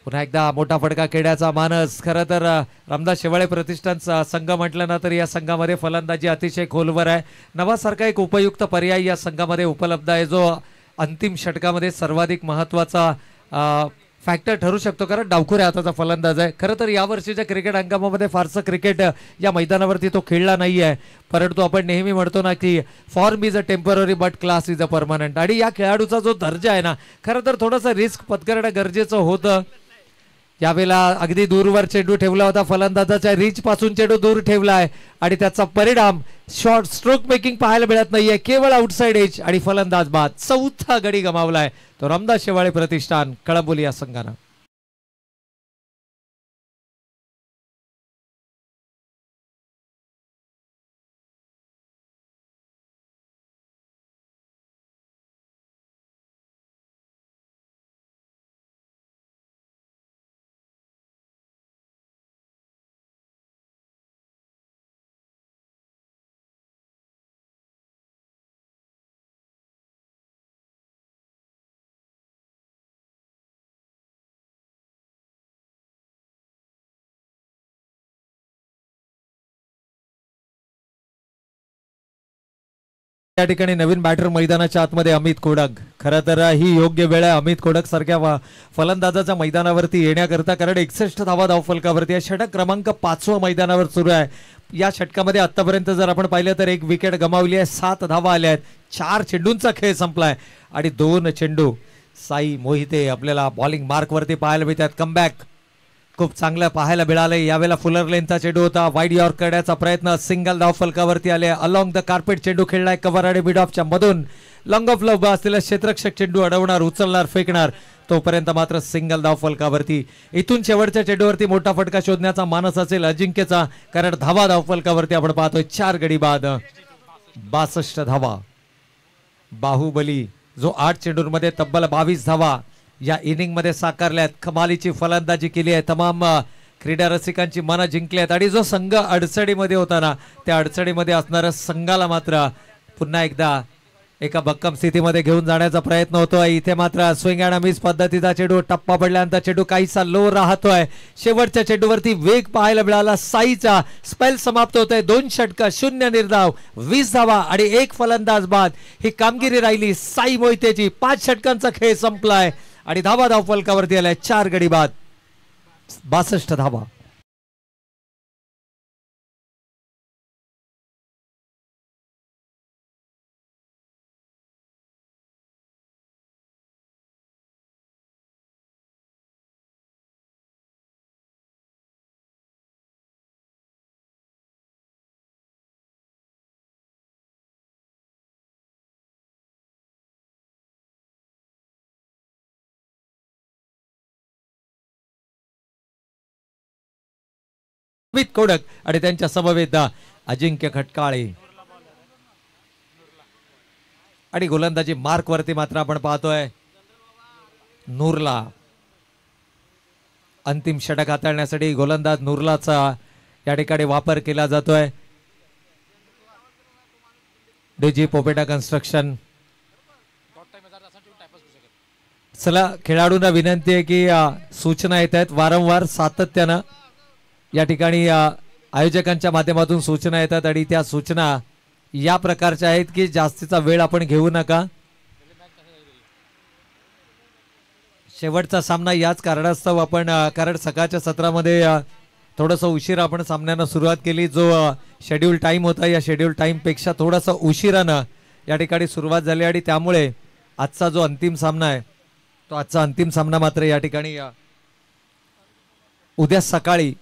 पुन्हा एकदा मोठा फटका खेळण्याचा मानस. खरं तर रामदास शेवाळे प्रतिष्ठानचा संघ म्हटलं ना तर या संघामध्ये फलंदाजी अतिशय खोलवर आहे. नवासारखा एक उपयुक्त पर्याय या संघामध्ये उपलब्ध आहे, जो अंतिम षटकामध्ये सर्वाधिक महत्त्वाचा फॅक्टर ठरू शकतो, कारण डावखुऱ्या हाताचा फलंदाज आहे. खरं तर यावर्षीच्या क्रिकेट हंगामामध्ये फारसं क्रिकेट या मैदानावरती तो खेळला नाही आहे, परंतु आपण नेहमी म्हणतो ना की form is a temporary but class is a permanent. आणि या खेळाडूचा जो दर्जा आहे ना, खरं तर थोडंसं रिस्क पत्करणं गरजेचं होतं. यावेळेला अगदी दूरवर चेंडू ठेवला होता. फलंदाजाच्या रीच पासून चेंडू दूर ठेवलाय आणि त्याचा परिणाम शॉर्ट स्ट्रोक मेकिंग पाहायला मिळत नाहीये, केवळ आउटसाइड एज आणि फलंदाज बाद. 4था गडी गमावलाय तो रामदास शेवाळे प्रतिष्ठान कळंबोली या संघानं. या ठिकाणी नवीन बॅटर मैदानाच्या आतमध्ये अमित कोडक. खरं तर ही योग्य वेळ आहे अमित कोडक सारख्या फलंदाजाच्या मैदानावरती येण्याकरता, कारण 61 धावा धावफलकावरती आहे. षटक क्रमांक 5वं मैदानावर सुरू आहे. या षटकामध्ये आतापर्यंत जर आपण पाहिलं तर 1 विकेट गमावली आहे, 7 धावा आल्या आहेत, 4 चेंडूंचा खेळ संपलाय आणि 2 चेंडू. साई मोहिते आपल्याला बॉलिंग मार्कवरती पाहायला मिळतात. कमबॅक खूप चांगलं पाहायला मिळालंय. यावेळेला फुलर लेनचा चेंडू होता, वाईड यॉर्क करण्याचा प्रयत्न, सिंगल धाव फलकावरती आले. अलॉंग द कार्पेट चेंडू खेळलाय कव्हर आणि मिड ऑफच्या मधून. लॉंग ऑफ लव असलेला क्षेत्ररक्षक चेंडू अडवणार, उचलणार, फेकणार, तोपर्यंत मात्र सिंगल धाव फलकावरती. इथून शेवटच्या चेंडूवरती मोठा फटका शोधण्याचा मानस असेल अजिंक्यचा, कारण धावा धाव फलकावरती आपण पाहतोय 4 गडी बाद 62 धावा. बाहुबली जो 8 चेंडूंमध्ये तब्बल 22 धावा या इनिंग मध्ये साकारल्यात. कमालीची फलंदाजी केली आहे. तमाम क्रीडा रसिकांची मनं जिंकल्यात आणि जो संघ अडचणीमध्ये होता ना, त्या अडचणीमध्ये असणाऱ्या संघाला मात्र पुन्हा एकदा एका भक्कम स्थितीमध्ये घेऊन जाण्याचा प्रयत्न होतोय. इथे मात्र स्विंग अँड मिस पद्धतीचा चेंडू, टप्पा पडल्यानंतर चेंडू काहीसा लो राहतोय. शेवटच्या चेंडूवरती वेग पाहायला मिळाला. साईचा स्पेल समाप्त होतोय. 2 षटकं 0 निर्धाव, 20 धावा आणि 1 फलंदाज बाद ही कामगिरी राहिली साई मोहितेची. 5 षटकांचा खेळ संपलाय आणि धावा धावफलकावरती आलाय 4 गडी बाद, 62 धावा. अमित कोडक आणि त्यांच्या समवेत अजिंक्य खटकाळे. आणि गोलंदाजी मार्क वरती मात्र आपण पाहतोय नूरला. अंतिम षटक हाताळण्यासाठी गोलंदाज नूरलाचा या ठिकाणी वापर केला जातोय. डीजी पोपेटा कन्स्ट्रक्शन. चला, खेळाडूंना विनंती आहे की सूचना येत आहेत वारंवार सातत्यानं. या ठिकाणी आयोजकांच्या माध्यमातून सूचना येतात आणि त्या सूचना या प्रकारच्या आहेत की जास्तीचा वेळ आपण घेऊ नका. शेवटचा सामना याच कारणास्तव आपण, कारण सकाळच्या सत्रामध्ये थोडंसं उशीर आपण सामन्यानं सुरुवात केली. जो शेड्यूल टाइम होता या शेड्यूल टाइम पेक्षा थोडासा उशिरानं या ठिकाणी सुरुवात झाली आणि त्यामुळे आजचा जो अंतिम सामना आहे तो आजचा अंतिम सामना मात्र या ठिकाणी उद्या सकाळी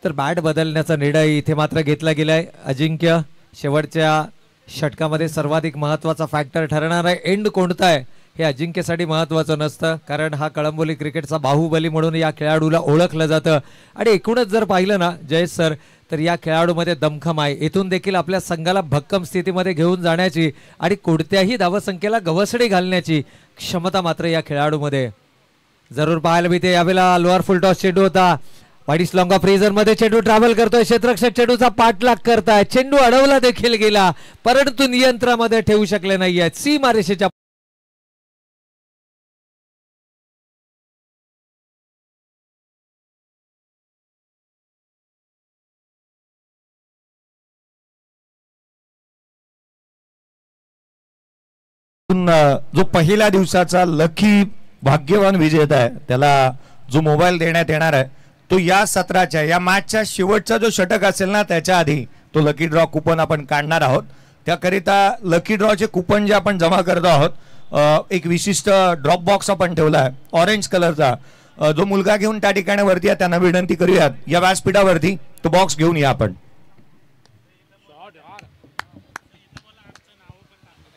तर बॅट बदलण्याचा निर्णय इथे मात्र घेतला गेलाय. अजिंक्य, शेवटच्या षटकामध्ये सर्वाधिक महत्वाचा फॅक्टर ठरणार आहे. एंड कोणता आहे हे अजिंक्यसाठी महत्वाचं नसतं, कारण हा कळंबोली क्रिकेटचा बाहुबली म्हणून या खेळाडूला ओळखलं जातं. आणि एकूणच जर पाहिलं ना जयेश सर, तर या खेळाडूमध्ये दमखम आहे. इथून देखील आपल्या संघाला भक्कम स्थितीमध्ये घेऊन जाण्याची आणि कोणत्याही धावसंख्येला गवसणी घालण्याची क्षमता मात्र या खेळाडूमध्ये जरूर पाहायला मिळते. यावेळेला लोअर फुल टॉस चेंडू होता. वाईस लॉंगा फ्रीजर मध्ये चेंडू ट्रॅव्हल करतोय. क्षेत्ररक्षक चेंडूचा पाठलाग करताय. चेंडू अडवला देखील गेला, परंतु नियंत्रणामध्ये ठेवू शकले नाहीये. सीमारेषेच्या जो पहिल्या दिवसाचा लकी भाग्यवान विजेता आहे त्याला जो मोबाईल देण्यात येणार आहे तो या सत्राच्या या मॅचच्या शेवटचा जो षटक असेल ना त्याच्या आधी तो लकी ड्रॉ कुपन आपण काढणार आहोत. त्याकरिता लकी ड्रॉचे कुपन जे आपण जमा करतो आहोत, एक विशिष्ट ड्रॉप बॉक्स आपण ठेवला आहे ऑरेंज कलरचा. जो मुलगा घेऊन त्या ठिकाणी वरती आहे त्यांना विनंती करूयात या व्यासपीठावरती तो बॉक्स घेऊन या आपण.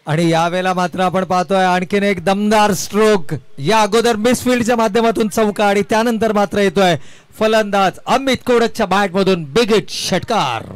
आणि यावेळेला मात्र आपण पाहतोय आणखीन एक दमदार स्ट्रोक. या अगोदर मिसफिल्डच्या माध्यमातून चौका आणि त्यानंतर मात्र येतोय फलंदाज अमित कोडकच्या बॅट मधून बिग हिट षटकार.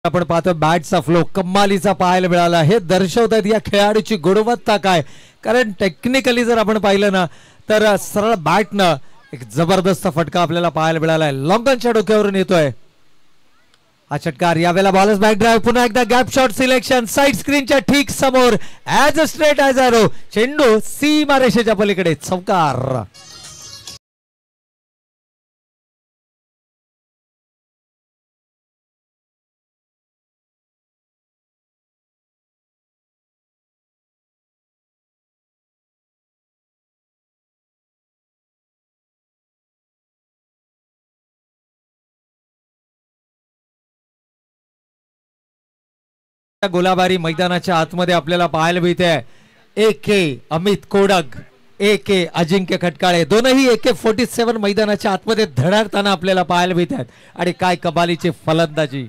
आपण पाहतो बॅटचा फ्लो कमालीचा पाहायला मिळाला. हे दर्शवतात या खेळाडूची गुणवत्ता काय, कारण टेक्निकली जर आपण पाहिलं ना तर सरळ बॅटनं एक जबरदस्त फटका आपल्याला पाहायला मिळालाय. लॉंगनच्या डोक्यावरून येतोय हा षटकार. यावेळेला बॉलर्स बॅक ड्राइव्ह, पुन्हा एकदा गॅप शॉट सिलेक्शन साइड स्क्रीनच्या ठीक समोर ऍज अ स्ट्रेट ऍज अरो. चेंडू सीमारेषेच्या पलीकडे चौकार. गोलाबारी मैदानाच्या आतमध्ये आपल्याला पाहायला मिळते. AK अमित कोडक, AK अजिंक्य खटकाळे, दोनही AK-47 मैदानाच्या आतमध्ये धडाडताना आपल्याला पाहायला मिळतात. आणि काय कबालीची फलंदाजी.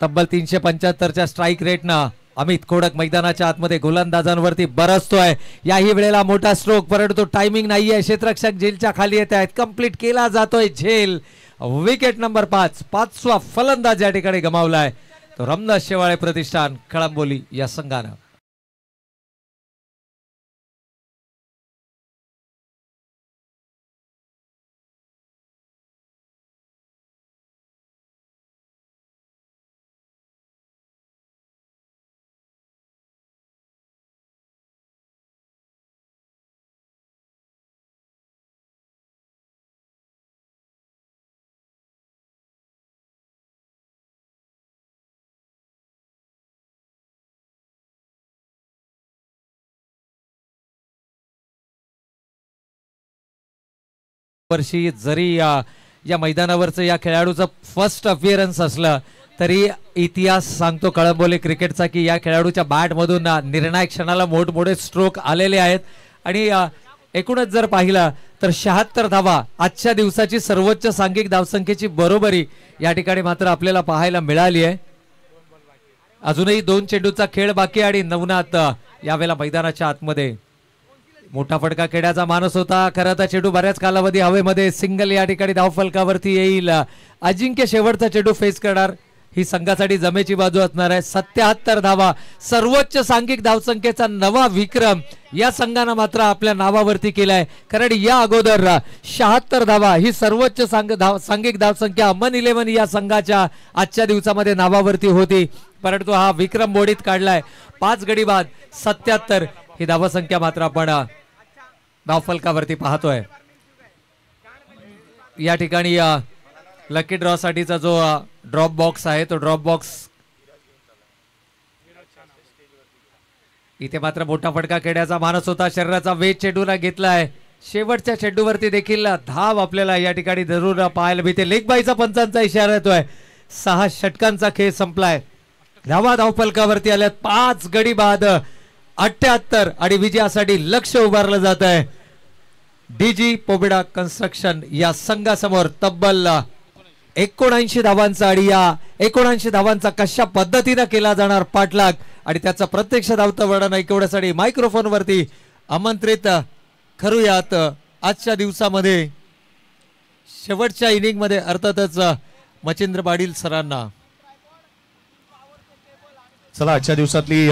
तब्बल 375च्या स्ट्राईक रेटना अमित कोडक मैदानाच्या आतमध्ये गोलंदाजांवरती बरसतोय. याही वेळेला मोठा स्ट्रोक, परंतु टायमिंग नाहीये. क्षेत्ररक्षक झेलच्या खाली येत आहेत. कंप्लीट केला जातोय झेल. विकेट नंबर 5, पाचवा फलंदाज या ठिकाणी गमावलाय. तो रामदास शेवाळे प्रतिष्ठान कळंबोली या संघानं. वर्षी जरी या मैदानावरचं या खेळाडूचं फर्स्ट अपिअरन्स असलं तरी इतिहास सांगतो कळंबोली क्रिकेटचा की या खेळाडूच्या बॅटमधून निर्णायक क्षणाला मोठमोठे स्ट्रोक आलेले आहेत. आणि एकूणच जर पाहिलं तर 76 धावा आजच्या दिवसाची सर्वोच्च सांघिक धावसंख्येची बरोबरी या ठिकाणी मात्र आपल्याला पाहायला मिळाली आहे. अजूनही 2 चेंडूचा खेळ बाकी आणि नवनाथ यावेळेला मैदानाच्या आतमध्ये. मोठा फटका खेळण्याचा मानस होता. खरं तर चेंडू बऱ्याच कालावधी हवेमध्ये सिंगल या ठिकाणी धावफलकावरती येईल. अजिंक्य शेवटचा चेंडू फेस करणार. ही संघासाठी जमेची बाजू असणार आहे. 77 धावा सर्वोच्च सांघिक धावसंख्येचा नवा विक्रम या संघानं मात्र आपल्या नावावरती केलाय. कारण या अगोदर 76 धावा ही सर्वोच्च सांघिक धावसंख्या अमन 11 या संघाच्या आजच्या दिवसामध्ये नावावरती होती, परंतु हा विक्रम मोडीत काढलाय. 5 गडी बाद 77 ही धावसंख्या मात्र आपण धावफलकावरती पाहतोय. या ठिकाणी लकी ड्रॉ साठीचा जो ड्रॉप बॉक्स आहे तो ड्रॉप बॉक्स इथे मात्र मोठा फटका खेळण्याचा मानस होता. शरीराचा वेध चेंडूला घेतलाय. शेवटच्या चेंडूवरती देखील धाव आपल्याला या ठिकाणी जरूर पाहायला मिळते. लेग बायचा पंचांचा इशारा येतोय. 6 षटकांचा खेळ संपलाय. धावा धावफलकावरती आल्यात. 5 गडी बाद 78 आणि विजयासाठी लक्ष उभारलं जात आहे. डीजी पोबिडा कन्स्ट्रक्शन या संघासमोर तब्बल 79 धावांचा आणि या 79 धावांचा कशा पद्धतीने केला जाणार पाठलाग आणि त्याचा प्रत्यक्ष धावतं वर्णन ऐकवण्यासाठी मायक्रोफोन वरती आमंत्रित करूयात आजच्या दिवसामध्ये शेवटच्या इनिंग मध्ये अर्थातच मच्छिंद्र पाटील सरांना. चला आजच्या दिवसातली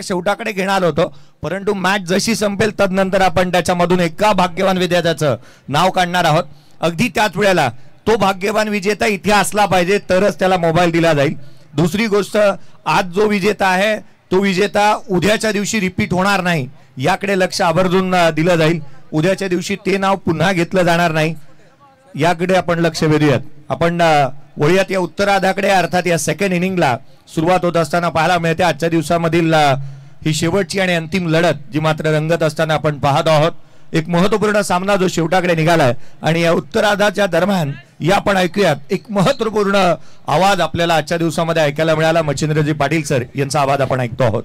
शेवटाकडे घेणार होतो, परंतु मॅच जशी संपेल तदनंतर आपण त्याच्यामधून एका भाग्यवान विजेत्याचं नाव काढणार आहोत. अगदी त्याच वेळेला तो भाग्यवान विजेता इथे असला पाहिजे तरच त्याला मोबाईल दिला जाईल. दुसरी गोष्ट, आज जो विजेता आहे तो विजेता उद्याच्या दिवशी रिपीट होणार नाही याकडे लक्ष आवर्जून दिलं जाईल. उद्याच्या दिवशी ते नाव पुन्हा घेतलं जाणार नाही याकडे आपण लक्ष वेधूयात. आपण वळूयात या उत्तरार्धाकडे. अर्थात या सेकंड इनिंगला सुरुवात होत असताना पाहायला मिळते आजच्या दिवसामधील ही शेवटची आणि अंतिम लढत जी मात्र रंगत असताना आपण पाहत आहोत. एक महत्वपूर्ण सामना जो शेवटाकडे निघालाय आणि या उत्तरार्धाच्या दरम्यान या आपण ऐकूयात एक महत्वपूर्ण आवाज आपल्याला आजच्या दिवसामध्ये ऐकायला मिळाला. मच्छिंद्रजी पाटील सर यांचा आवाज आपण ऐकतो आहोत.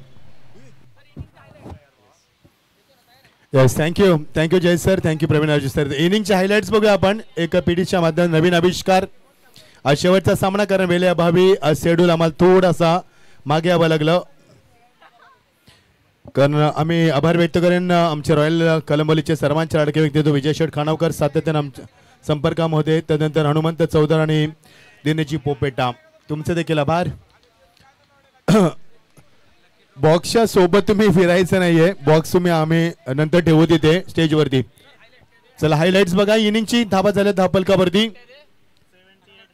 Yes, thank you Jay sir, thank you Pravin Arjun sir. इनिंगचे हायलाइट्स बघूया आपण एक पीडीच्या माध्यमातून. नवीन आविष्कार. आज शेवटचा सामना कारण वेळेअभावी शेड्यूल आम्हाला थोडासा मागे यावं लागलं, कारण आम्ही आभार व्यक्त करेन आमचे रॉयल कलंबोलीचे सर्वांचे लाडके व्यक्ती तो विजय शेठ खानावकर सातत्याने आमच्या संपर्कामध्ये होते. त्यानंतर हनुमंत चौधर आणि दिनेजी पोपेटा तुमचे देखील आभार. बॉक्सच्या सोबत तुम्ही फिरायचं नाहीये, बॉक्स तुम्ही आम्ही नंतर ठेवू तिथे स्टेजवरती. चला हायलाइट्स बघा. इनिंगची धावा झाल्या धावफलकावरती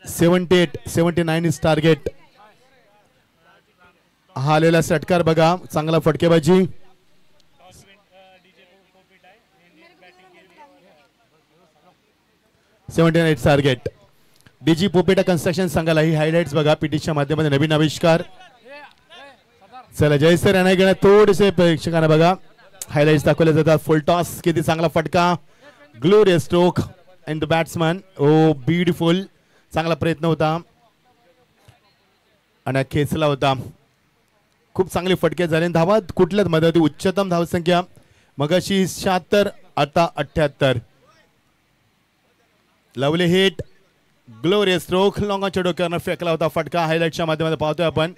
78-79 इज टार्गेट. हा आलेला षटकार बघा, चांगला फटकेबाजी. टार्गेट. डीजी पोपेटा कन्स्ट्रक्शन संघाला ही हायलाइट्स बघा पीटीच्या माध्यमातून. नवीन आविष्कार. चला जय सर यांना घेण्यात थोडेसे प्रेक्षकांना बघा हायलाइट्स दाखवले जातात. फुल टॉस, किती चांगला फटका, glorious stroke and the batsman. Oh beautiful, चांगला प्रयत्न होता आणि खेचला होता. खूप चांगले फटके झाले. धावा कुठल्याच मध्ये होती. उच्चतम धावसंख्या मगाशी 76, आता 78. लवली हिट, ग्लोरियस स्ट्रोक, लॉंगाच्या डोक्यावर फेकला होता फटका. हायलाइटच्या माध्यमातून पाहतोय आपण.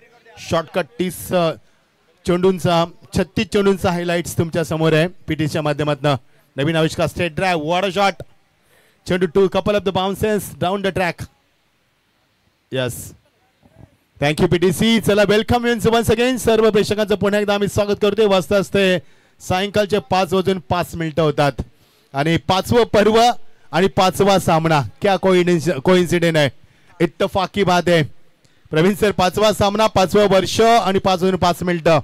शॉर्टकट 30 चेंडूंचा 36 चेंडूंचा हायलाइट्स तुमच्या समोर आहे पीटीच्या माध्यमातून. नवीन आविष्कार straight drive, what a shot. चेंडू two couple of the bounces down the track. Yes, thank you PTC. चला, वेलकम वन्स अगेन. सर्व प्रेक्षकांचं पुन्हा एकदा आम्ही स्वागत करतोय. वाजता असते सायंकाळचे 5:05 होतात आणि 5वं पर्व आणि 5वा सामना. क्या कोइन्सिडेंट आहे, इत्तफाकी बात आहे. प्रवीण सर, 5वा सामना, 5वं वर्ष आणि 5:05.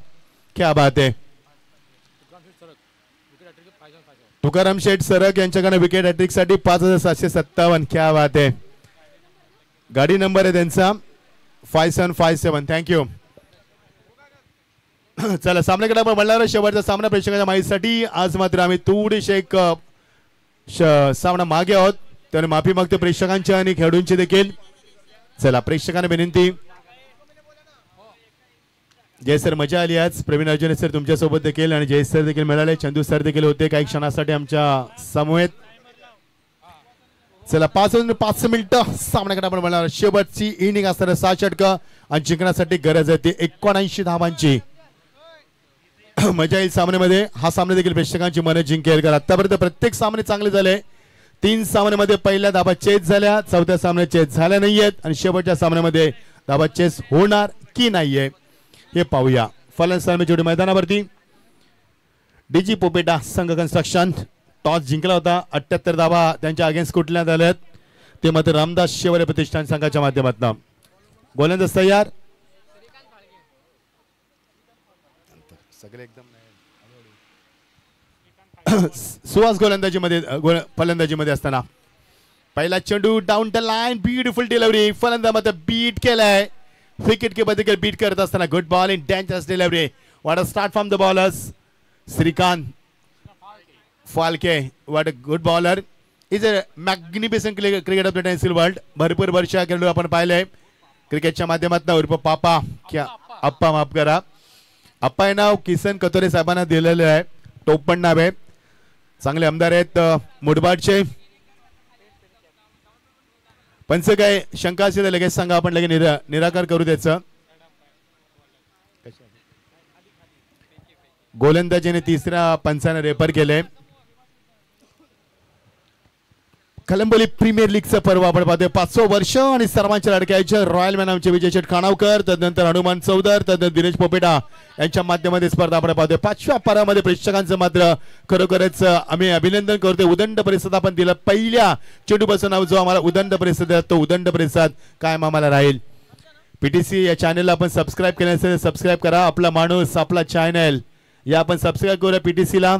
क्या बात आहे. तुकाराम शेठ सरक यांच्याकडे विकेट हॅट्रिक साठी 5757. क्या बात आहे. गाडी नंबर आहे त्यांचा 5757. थँक्यू. चला, सामन्याकडे आपण म्हणणार शेवटचा सामना प्रेक्षकांच्या माहितीसाठी. आज मात्र आम्ही थोडीशी एक सामना मागे आहोत, त्याने माफी मागतो प्रेक्षकांच्या आणि खेळाडूंची देखील. चला, प्रेक्षकांना विनंती. जय सर, मजा आली आज. प्रवीण अर्जुन सर तुमच्यासोबत देखील आणि जय सर देखील मिळाले. चंदू सर देखील होते काही क्षणासाठी आमच्या समवेत. चला, 5:05 सामन्याकडे आपण म्हणणार. शेवटची इनिंग असणारे 6 षटकं आणि जिंकण्यासाठी गरज आहे ती 79 धावांची. मजा येईल सामन्यामध्ये. हा सामना देखील प्रेक्षकांची मन जिंकेल. कारण आतापर्यंत प्रत्येक सामने चांगले झाले. 3 सामन्यामध्ये पहिल्या धाबा चेस झाल्या, 4थ्या सामन्यात चेस झाल्या नाहीयेत आणि शेवटच्या सामन्यामध्ये धाबा चेस होणार की नाहीये हे पाहूया. फलंदाज जोडी मैदानावरती डीजी पोपेटा संघ कन्स्ट्रक्शन. टॉस जिंकला होता. 78 धाबा त्यांच्या अगेन्स्ट कुठल्यात आल्यात ते मात्र रामदास शेवरे प्रतिष्ठान संघाच्या माध्यमातून. गोलंदाज तयार. सगळे एकदम सुहास फलंदाजीमध्ये असताना पहिला चेंडू down the line, beautiful delivery. फलंदाज मात्र बीट केलाय. विकेट कीपर देखील बीट करत असताना good ball in dangerous delivery. What a start from the bowlers. Shrikant Phalke, what a good bowler. Is a magnificent cricket of the tennis world. भरपूर वर्ष खेळाडू आपण पाहिले क्रिकेटच्या माध्यमातून. उर्फ पापा, क्या अप्पा, माफ करा. अप्पा हे नाव किसन कतोरे साहेबांना दिलेलं आहे. टोपण नाव आहे. चांगले आमदार आहेत मुडबाडचे. पंच काय शंका असेल तर लगेच सांगा, आपण लगेच निराकार करू त्याचं. गोलंदाजीने 3ऱ्या पंचाने रेफर केले. कलंबोली प्रीमियर लीगचं पर्व आपण पाहतोय. 5वं वर्ष आणि सर्वांच्या लाडक्याचे रॉयल मॅन आमचे विजय शेठ खानावकर, तदनंतर हनुमान चौधर, तदनंतर दिनेश पोपेटा यांच्या माध्यमातून स्पर्धा आपण पाहतोय. 5व्या पर्वामध्ये प्रेक्षकांचं मात्र खरोखरच आम्ही अभिनंदन करतोय. उदंड प्रतिसाद आपण दिला. पहिल्या चेंडूपासून जो आम्हाला उदंड प्रतिसाद आहे तो उदंड प्रतिसाद कायम आम्हाला राहील. पीटीसी या चॅनलला आपण सबस्क्राईब केलं असेल सबस्क्राईब करा. आपला माणूस, आपला चॅनल या आपण सबस्क्राईब करूया पीटीसीला.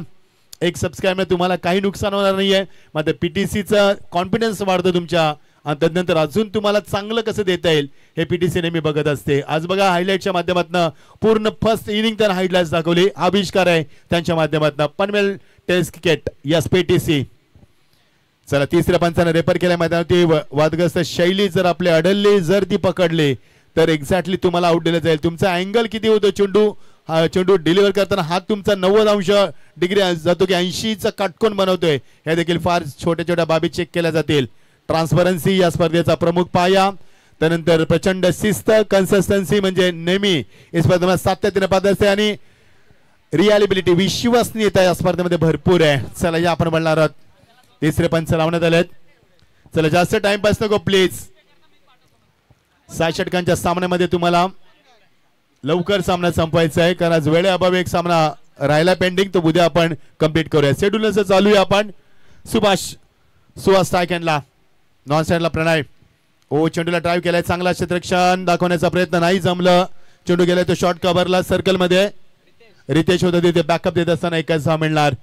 एक सबस्क्राईब तुम्हाला काही नुकसान होणार नाहीये. मात्र पीटीसीचा कॉन्फिडन्स वाढतो तुमच्या आणि तदनंतर अजून तुम्हाला चांगलं कसं देता येईल हे पीटीसी नेहमी बघत असते. आज बघा हायलाइटच्या माध्यमातून पूर्ण फर्स्ट इनिंग तर हायलाइट्स दाखवली. आविष्कार आहे त्यांच्या माध्यमातून. Panvel test cricket yes PTC. चला, 3ऱ्या पंचाने रेफर केल्या मैदानावरती. वादग्रस्त शैली जर आपली अडलली, जर ती पकडली तर एक्झॅक्टली तुम्हाला आउट दिलं जाईल. तुमचा अँगल किती होतो चेंडू डिलिव्हर करताना, हात तुमचा 90° जातो की 80चा काटकोन बनवतोय, हे देखील फार छोट्या छोट्या बाबी चेक केल्या जातील. ट्रान्सपरन्सी या स्पर्धेचा प्रमुख पाया. त्यानंतर प्रचंड शिस्त, कन्सिस्टन्सी म्हणजे नेहमी या स्पर्धेमध्ये सातत्याने पाहत असते आणि रिअलिबिलिटी, विश्वसनीयता या स्पर्धेमध्ये भरपूर आहे. चला, या आपण बोलणार आहोत. 3रे पंच लावण्यात आलेत. चला, जास्त टाइमपास नको प्लीज. 6 षटकांच्या सामन्यामध्ये तुम्हाला लवकर सामना संपवायचा आहे कारण आज वेळेअभावी एक सामना राहिला पेंडिंग, तो उद्या आपण कंप्लीट करूया. शेड्यूल असं चालू आहे. आपण सुहास स्ट्रायकॅनला, नॉन स्टँडला प्रणय. ओ, चेंडूला ड्राईव्ह केलाय. चांगला क्षेत्ररक्षण दाखवण्याचा प्रयत्न नाही जमलं. चेंडू गेलाय तो शॉर्ट कव्हरला सर्कलमध्ये. रितेश होता तिथे बॅकअप देत असताना एकच धाव मिळणार.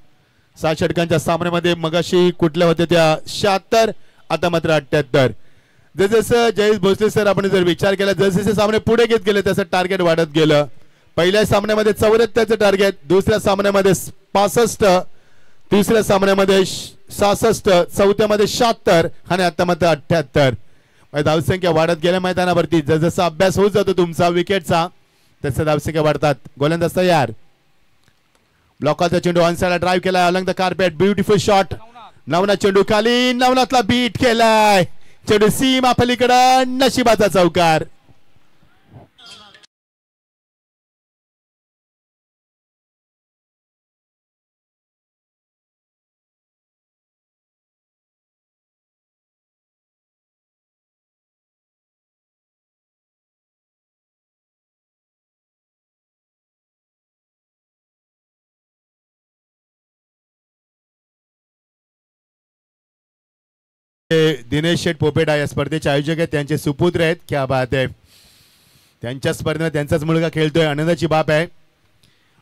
6 षटकांच्या सामन्यामध्ये मगाशी कुठल्या होत्या त्या 76, आता मात्र 78. जसं जयेश भोसले सर आपण जर विचार केला, जसे सामने पुढे घेत गेले तसं टार्गेट वाढत गेलं. पहिल्या सामन्यामध्ये 74चं टार्गेट, दुसऱ्या सामन्यामध्ये 65, तिसऱ्या सामन्यामध्ये 66, चौथ्यामध्ये 76 आणि आता मात्र 78. धावसंख्या वाढत गेल्या मैदानावरती. जसं अभ्यास होत जातो तुमचा विकेटचा तसं धावसंख्या वाढतात. गोलंदाज तयार. ब्लॉकचा चेंडू ऑन साइडला ड्राइव्ह केलाय along the carpet. Beautiful shot. Navnath चेंडू खाली, नवनाथला बीट केलाय. चेंडू सीमा पलीकडे, नशिबाचा चौकार. दिनेश शेठ पोपेटा या स्पर्धेचे आयोजक आहेत, त्यांचे सुपुत्र आहेत. क्या बात आहे. त्यांच्या स्पर्धेत त्यांचाच मुलगा खेळतोय, आनंदाची बाब आहे.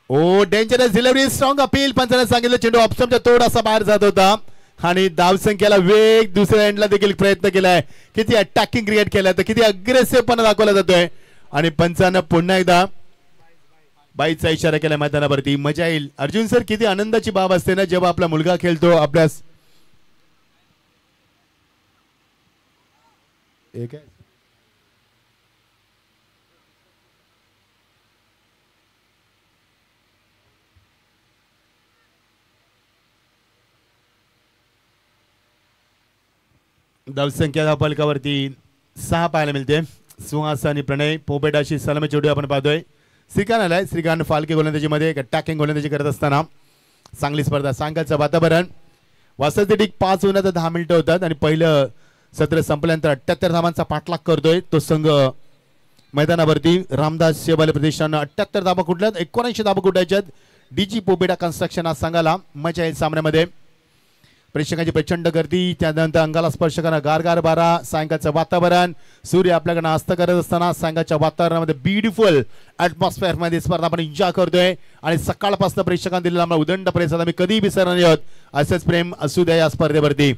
Oh dangerous delivery, strong appeal. पंचाने सांगितलं चेंडू ऑप्शनच्या थोडासा बाहेर जात होता आणि धावसंख्येला वेग दुसऱ्या एंडला देखील प्रयत्न केलाय. किती अटॅकिंग क्रिएट केलाय, तर किती अग्रेसिव्हपणा दाखवला जातोय आणि पंचानं पुन्हा एकदा बाईचा इशारा केला मैदानावरती. मजा येईल. अर्जुन सर, किती आनंदाची बाब असते ना जेव्हा आपला मुलगा खेळतो आपल्यास. एक आहे धावसंख्या फलकावरती 6 पाहायला मिळते. सुहास आणि प्रणय पोपेटाशी सलामी चेंडू आपण पाहतोय. श्रीकांत आलाय. श्रीकांत फालके गोलंदाजीमध्ये एक अटॅकिंग गोलंदाजी करत असताना चांगली स्पर्धा. सांगायचं वातावरण. वास्तविक ठीक 5 ओव्हरला 10 मिनिटं होतात आणि पहिलं सत्र संपल्यानंतर 78 धावांचा पाठलाग करतोय तो संघ मैदानावरती. रामदास शेवाले प्रतिष्ठानं 78 धावा कुठल्यात, 79 धावा कुठायच्यात. डीजी पोपेटा कन्स्ट्रक्शन आज संघाला. मजा येईल सामन्यामध्ये. प्रेक्षकांची प्रचंड गर्दी, त्यानंतर अंगाला स्पर्श करणारा गारगार बारा. सायंकाळचं वातावरण. सूर्य आपल्याकडे अस्त करत असताना सायंकाळच्या वातावरणामध्ये ब्युटिफुल ॲटमॉस्फिअर मध्ये स्पर्धा आपण एन्जॉय करतोय आणि सकाळपासून प्रेक्षकांना दिलेला आम्हाला उदंड प्रतिसाद आम्ही कधी विसरणार नाही आहोत. असंच प्रेम असू द्या या स्पर्धेवरती.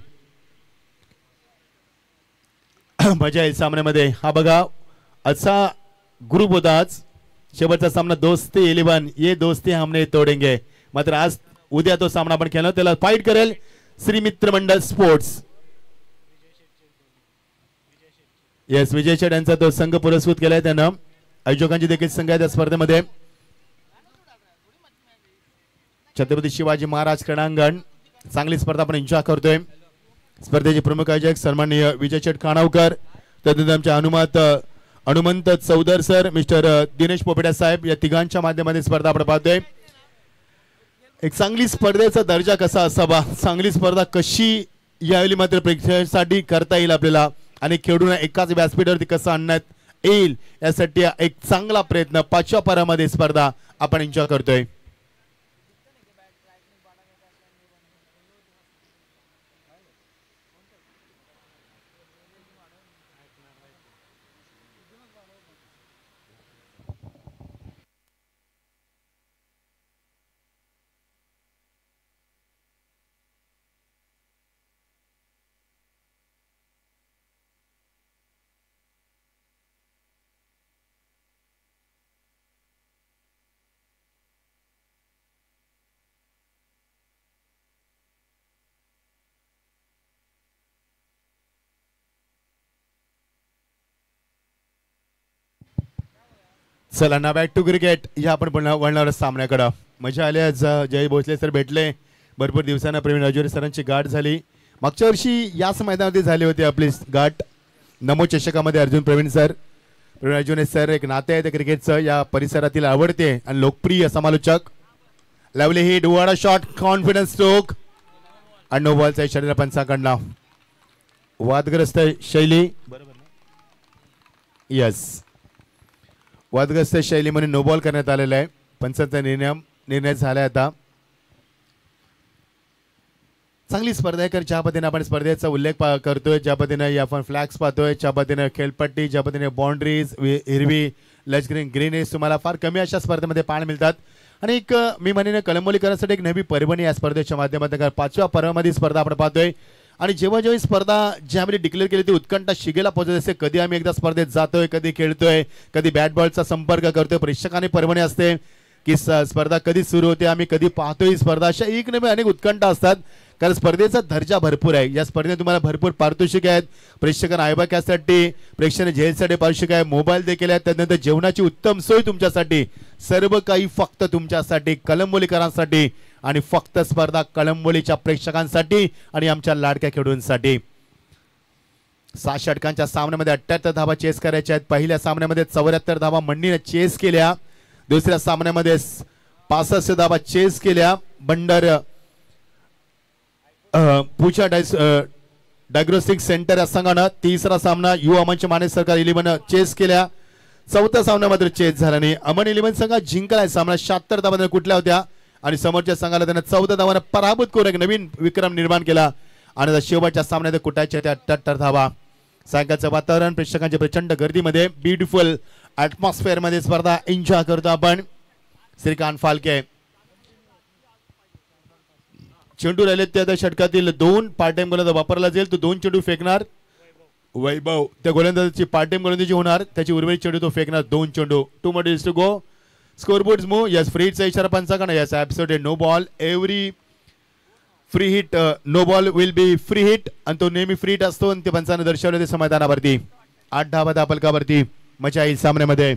मजा येईल सामन्यामध्ये. हा बघा असा ग्रुप होता आज. शेवटचा सामना दोस्ती 11, ये दोस्ती हमने तोडेंगे. मात्र आज उद्या तो सामना आपण खेळणार, त्याला फाईट करेल श्री मित्र मंडळ स्पोर्ट्स. येस, विजय शेठ यांचा तो संघ पुरस्कृत केलाय त्यानं. आयोजकांची देखील संघ आहे त्या स्पर्धेमध्ये. छत्रपती शिवाजी महाराज क्रीडांगण. चांगली स्पर्धा आपण एन्जॉय करतोय. स्पर्धेचे प्रमुख आयोजक सन्माननीय विजय शेठ खानावकर, त्यानंतर आमचे हनुमंत चौधर सर, मिस्टर दिनेश पोपेटा साहेब, या तिघांच्या माध्यमातून स्पर्धा आपण पाहतोय. एक चांगली स्पर्धेचा दर्जा कसा असावा, चांगली स्पर्धा कशी यावेळी मात्र प्रेक्षकांसाठी करता येईल आपल्याला आणि खेळून एकाच व्यासपीठावरती कसं आणण्यात येईल यासाठी एक चांगला प्रयत्न 5व्या पारामध्ये स्पर्धा आपण एन्जॉय करतोय. चला ना बॅक टू क्रिकेट या आपण वळणार सामन्याकडे. मजा आली आज. जय भोसले सर भेटले. भरपूर दिवसांना प्रवीण राजोरे सरांची गाठ झाली. मागच्या वर्षी याच मैदानामध्ये झाली होती आपली गाठ. नमो चषकामध्ये अर्जुन प्रवीण राजोरे सर एक नाते आहे क्रिकेटचं, या परिसरातील आवडते आणि लोकप्रिय समालोचक. लवली हिट, वाडा शॉट, कॉन्फिडन्स स्ट्रोक आणि नो बॉलचा इशारा पंचाकडनं. वादग्रस्त शैली. यस, वादग्रस्त शैली म्हणून नो बॉल करण्यात आलेला आहे. पंचांचा निर्णय झालाय आता. चांगली स्पर्धा आहे, कारण ज्या पद्धतीने आपण स्पर्धेचा उल्लेख करतोय, ज्या पद्धतीने आपण फ्लॅग्स पाहतोय, ज्या पद्धतीने खेळपट्टी, ज्या पद्धतीने बाउंड्रीज, हिरवी लच ग्रीनेज तुम्हाला फार कमी अशा स्पर्धेमध्ये पाहायला मिळतात. आणि एक मी म्हणेन कळंबोलीकरांसाठी एक नवी परभणी या स्पर्धेच्या माध्यमातून 5व्या पर्वामध्ये स्पर्धा आपण पाहतोय. आणि जेव्हा जेव्हा स्पर्धा ज्यावेळी डिक्लेअर केली ती उत्कंठा शिगेला पोहोचत असते. कधी आम्ही एकदा स्पर्धेत जातोय, कधी खेळतोय, कधी बॅट बॉलचा संपर्क करतोय, प्रेक्षकांनी पर्वणी असते की स्पर्धा कधी सुरू होते, आम्ही कधी पाहतोय स्पर्धा. अशा एक नव्हे अनेक उत्कंठा असतात कारण स्पर्धेचा दर्जा भरपूर आहे. या स्पर्धेत तुम्हाला भरपूर पारितोषिक आहेत, प्रेक्षकांना आयबाक्यासाठी, प्रेक्षकांना झेलसाठी पारितोषिक आहे, मोबाईल देखील आहेत, त्यानंतर जेवणाची उत्तम सोय तुमच्यासाठी, सर्व काही फक्त तुमच्यासाठी, कळंबोलीकरांसाठी आणि फक्त स्पर्धा कळंबोलीच्या प्रेक्षकांसाठी आणि आमच्या लाडक्या खेळाडूंसाठी. 6 षटकांच्या सामन्यामध्ये 78 धावा चेस करायच्या आहेत. पहिल्या सामन्यामध्ये 74 धावा मंडीने चेस केल्या, दुसऱ्या सामन्यामध्ये 65 धावा चेस केल्या बंडर पूजा डायग्नोस्टिक सेंटर या संघानं. तिसरा सामना युवा मंच माने सरकार 11 चेस केल्या. चौथ्या सामन्यामध्ये चेस झाला नाही. अमन 11 संघात जिंकलाय सामना. 76 धावा कुठल्या होत्या आणि समोरच्या संघाला त्याने 14 धावांना पराभूत करून एक नवीन विक्रम निर्माण केला आणि शेवटच्या सामन्यात कुटायच्या त्या 78 धावा. सायंकाळचं वातावरण, प्रेक्षकांच्या प्रचंड गर्दीमध्ये, ब्युटिफुल ऍटमॉस्फिअर मध्ये स्पर्धा एन्जॉय करतो आपण. श्रीकांत फालके चेंडू राहिले त्या षटकातील 2 पार्ट टाइम गोलंदाज वापरला जाईल. तो 2 चेंडू फेकणार. वैभव त्या गोलंदाजाची पार्ट टाइम गोलंदाजी होणार, त्याची उर्वरित चेंडू तो फेकणार. 2 चेंडू. 2 more days to go. Scoreboards move. Yes, free hit इशारा पंचांकडे. Yes, absolutely no ball. Every free hit, no ball will be free hit. आणि तो नेहमी फ्री हिट असतो आणि ते पंचाने दर्शवले ते समाधानावरती. 8 धावा दापलकावरती मजा येईल सामन्यामध्ये.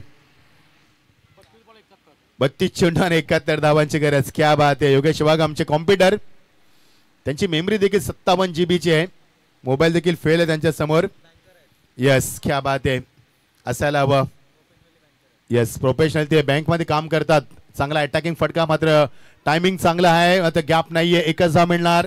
32 चेंडू आणि 71 धावांची गरज. क्या बात आहे. योगेश वाघ आमचे कॉम्प्युटर, त्यांची मेमरी देखील 57 GB ची आहे. मोबाईल देखील फेल आहे त्यांच्या समोर. यस, क्या बात आहे. असायला हवं. यस, प्रोफेशनल ते बँकमध्ये काम करतात. चांगला अटॅकिंग फटका, मात्र टायमिंग चांगला आहे. आता गॅप नाहीये. एकच धाव मिळणार.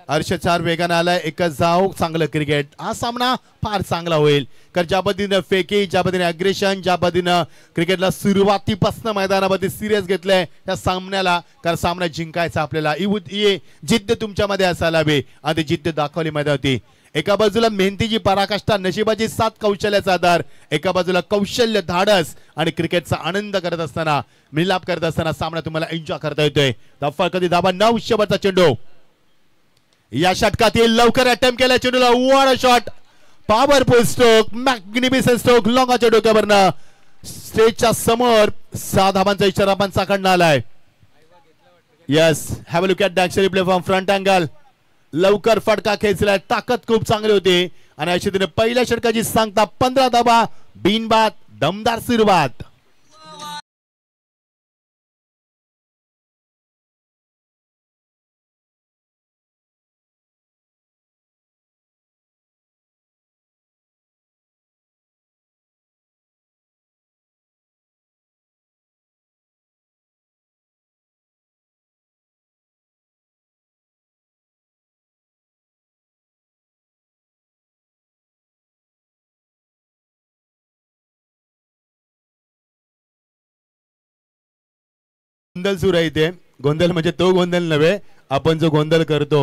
हर्ष 4 वेगाने आलाय. एकच धाव. चांगलं क्रिकेट. हा सामना फार चांगला होईल कारण ज्या पद्धतीनं फेकी, ज्या पद्धतीने अग्रेशन, ज्या पद्धतीनं क्रिकेटला सुरुवातीपासून मैदानामध्ये सिरियस घेतलंय त्या सामन्याला, कारण सामना जिंकायचा आपल्याला. ही जिद्द तुमच्यामध्ये असायला हवी आणि जिद्द दाखवली मैदानावरती. एका बाजूला मेहनतीची पराकाष्ठा, नशिबाची साथ, कौशल्याचा आधार, एका बाजूला कौशल्य, धाडस आणि क्रिकेटचा आनंद करत असताना, मिलाप करत असताना सामना तुम्हाला एन्जॉय करता येतोय. धावा कधी धावा 9 शेवटचा चेंडू. या षटकातील लवकर अटेम्प्ट केला चेंडूला. What a shot. Powerful stroke, magnificent stroke. लॉंगाच्या डोक्यावरनं स्टेजच्या समोर 6 धावांचा इशारा पंचाकडनं आलाय. Yes, have a look at the action replay from front angle. लवकर फटका खेचलाय. ताकद खूप चांगली होती आणि अशा तिने पहिल्या षटकाची सांगता 15 धावा. बिनबाद दमदार सुरुवात. गोंधळ सुरू आहे इथे. गोंधळ म्हणजे तो गोंधळ नव्हे, आपण जो गोंधळ करतो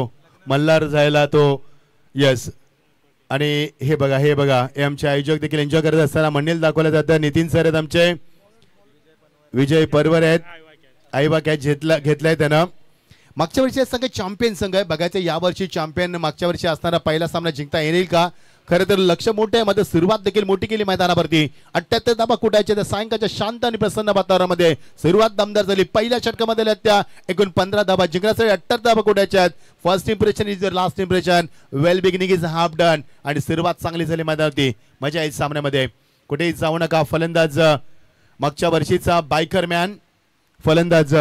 मल्हार जायला तो. यस, आणि हे बघा, हे बघा, हे आमचे आयोजक देखील एन्जॉय करत असताना मंडळ दाखवलं जातं. नितीन सर आहेत आमचे, विजय परवर आहेत, आईबा कॅच घेतलाय त्यानं. मागच्या वर्षी संघ चॅम्पियन संघ आहे. बघायचं यावर्षी चॅम्पियन मागच्या वर्षी असणारा पहिला सामना जिंकता येईल का. खरं तर लक्ष मोठं आहे, मात्र सुरुवात देखील मोठी केली मैदानावरती. 78 धावा कुटायच्या त्या सायंकाळच्या शांत आणि प्रसन्न वातावरणामध्ये सुरुवात दमदार झाली. पहिल्या षटकामध्ये त्या एकूण 15 धावा जिंकण्यासाठी 78 धावा कुटायच्या. First impression is your last impression. Well beginning is half done. आणि सुरुवात चांगली झाली मैदानावरती. मजा येईल सामन्यामध्ये. कुठेही जाऊ नका. फलंदाज मागच्या वर्षीचा बायकर मॅन फलंदाज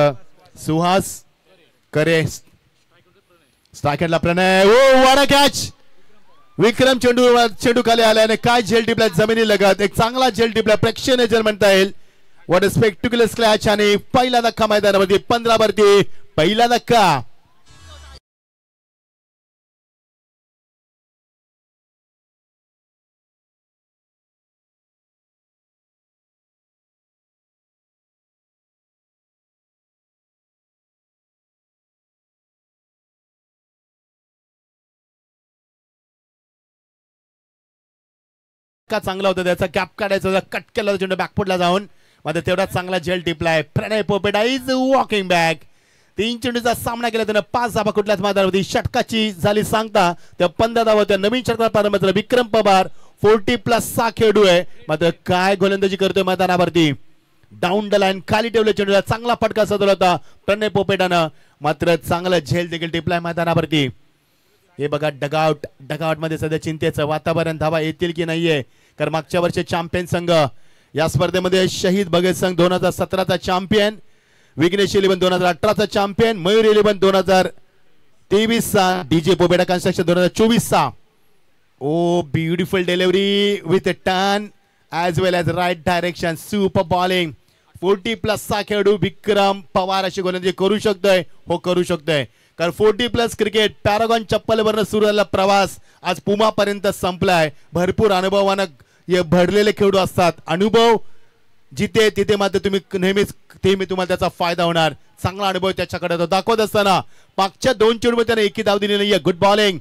सुहास करे. स्ट्रायकरला प्रणय. ओ वाडा कॅच. विक्रम चेंडू खाली आल्याने काय झेल टिपला जमिनी लगत. एक चांगला झेल टिपला, प्रेक्षणीय झेल म्हणता येईल. What a spectacular catch. आणि पहिला धक्का मैदानावरती 15 वरती पहिला धक्का. चांगला होता त्याचा. कॅप काढायचा होता, कट केला चेंडू बॅकफुटला जाऊन. मात्र तेवढा चांगला झेल टिपलाय. प्रणय पोपेटा इज वॉकिंग बॅक. 3 चेंडूचा सामना केला त्यानं 5 धावा कुठल्याच मैदानावरती. षटकाची झाली सांगता त्या 15 धावा त्या नवीन षटकाला प्रारंभ झाला. विक्रम पवार 40+ चा खेळाडू आहे. मात्र काय गोलंदाजी करतोय मैदानावरती. डाऊन द लाईन खाली ठेवले चेंडूला चांगला फटका सजवला होता प्रणय पोपेटानं. मात्र चांगला झेल देखील टिपलाय मैदानावरती. हे बघा डगआउट मध्ये सध्या चिंतेचं वातावरण. धावा येतील की नाहीये कारण मागच्या वर्षी चॅम्पियन संघ या स्पर्धेमध्ये शहीद भगत संघ 2017चा चॅम्पियन, विघ्नेश 11 2018चा चॅम्पियन, मयूर 11 2023चा, डीजे पोपेटा कन्स्ट्रक्शन 2024चा. Oh beautiful delivery with a turn as well as right direction. Super bowling. 40+ चा खेळाडू विक्रम पवार अशी गोलंदाजी करू शकतोय. हो करू शकतोय कारण 40+ क्रिकेट पॅरागॉन चप्पलवरनं सुरू झालेला प्रवास आज पुमा पर्यंत संपलाय. भरपूर अनुभवानं भरलेले खेळाडू असतात. अनुभव जिथे तिथे मात्र तुम्ही नेहमीच तुम्हाला त्याचा फायदा होणार. चांगला अनुभव त्याच्याकडे तो दाखवत असताना मागच्या 2 चेंडूमध्ये त्याने एकी धाव दिली नाहीये. Good bowling.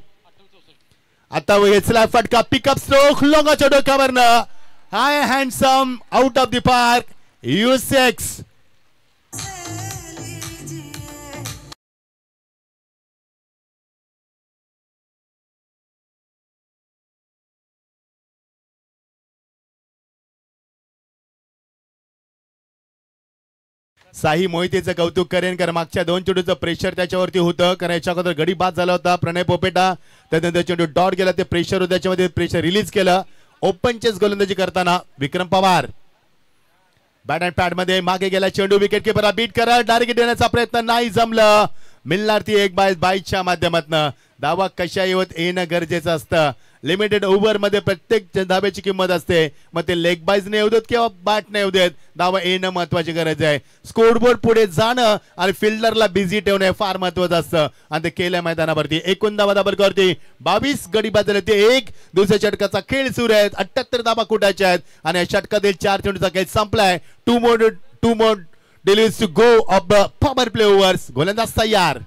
आता वेचला फटका. पिकअप स्ट्रोक लोंगाच्या डोक्यावरनं. High handsome out of the park. U6. Sai मोहितेचं कौतुक करेन कारण मागच्या 2 चेंडूचं प्रेशर त्याच्यावरती होतं कारण याच्या अगोदर गडी बाद झाला होता प्रणय पोपेटा. त्यानंतर चेंडू डॉट गेला. ते प्रेशर होतं त्याच्यामध्ये प्रेशर रिलीज केलं. ओपन चेस गोलंदाजी करताना विक्रम पवार बॅट अँड पॅड मध्ये मागे गेला चेंडू. विकेट किपरला बीट करा. डायरेक्ट देण्याचा प्रयत्न नाही जमलं. मिळणार ती 1/22च्या माध्यमातून. धावा कशा येणं गरजेचं असतं. लिमिटेड ओव्हर मध्ये प्रत्येक धाब्याची किंमत असते. मग ते लेग बाईज नाही येऊ देत किंवा बॅट नाही येऊ देत. धावा येणं महत्वाची गरज आहे. स्कोरबोर्ड पुढे जाणं आणि फिल्डरला बिझी ठेवणं फार महत्वाचं असतं आणि ते केलं मैदानावरती. 21 धावा दाबरकरती 22 गडी बाद झाले. ते 1 दुसऱ्या षटकाचा खेळ सुरू आहे. 78 धावा कुठाच्या आहेत आणि या षटकातील 4 चेंडूचा खेळ संपलाय. Two more deliveries to go of the power play overs. गोलंदाज तयार.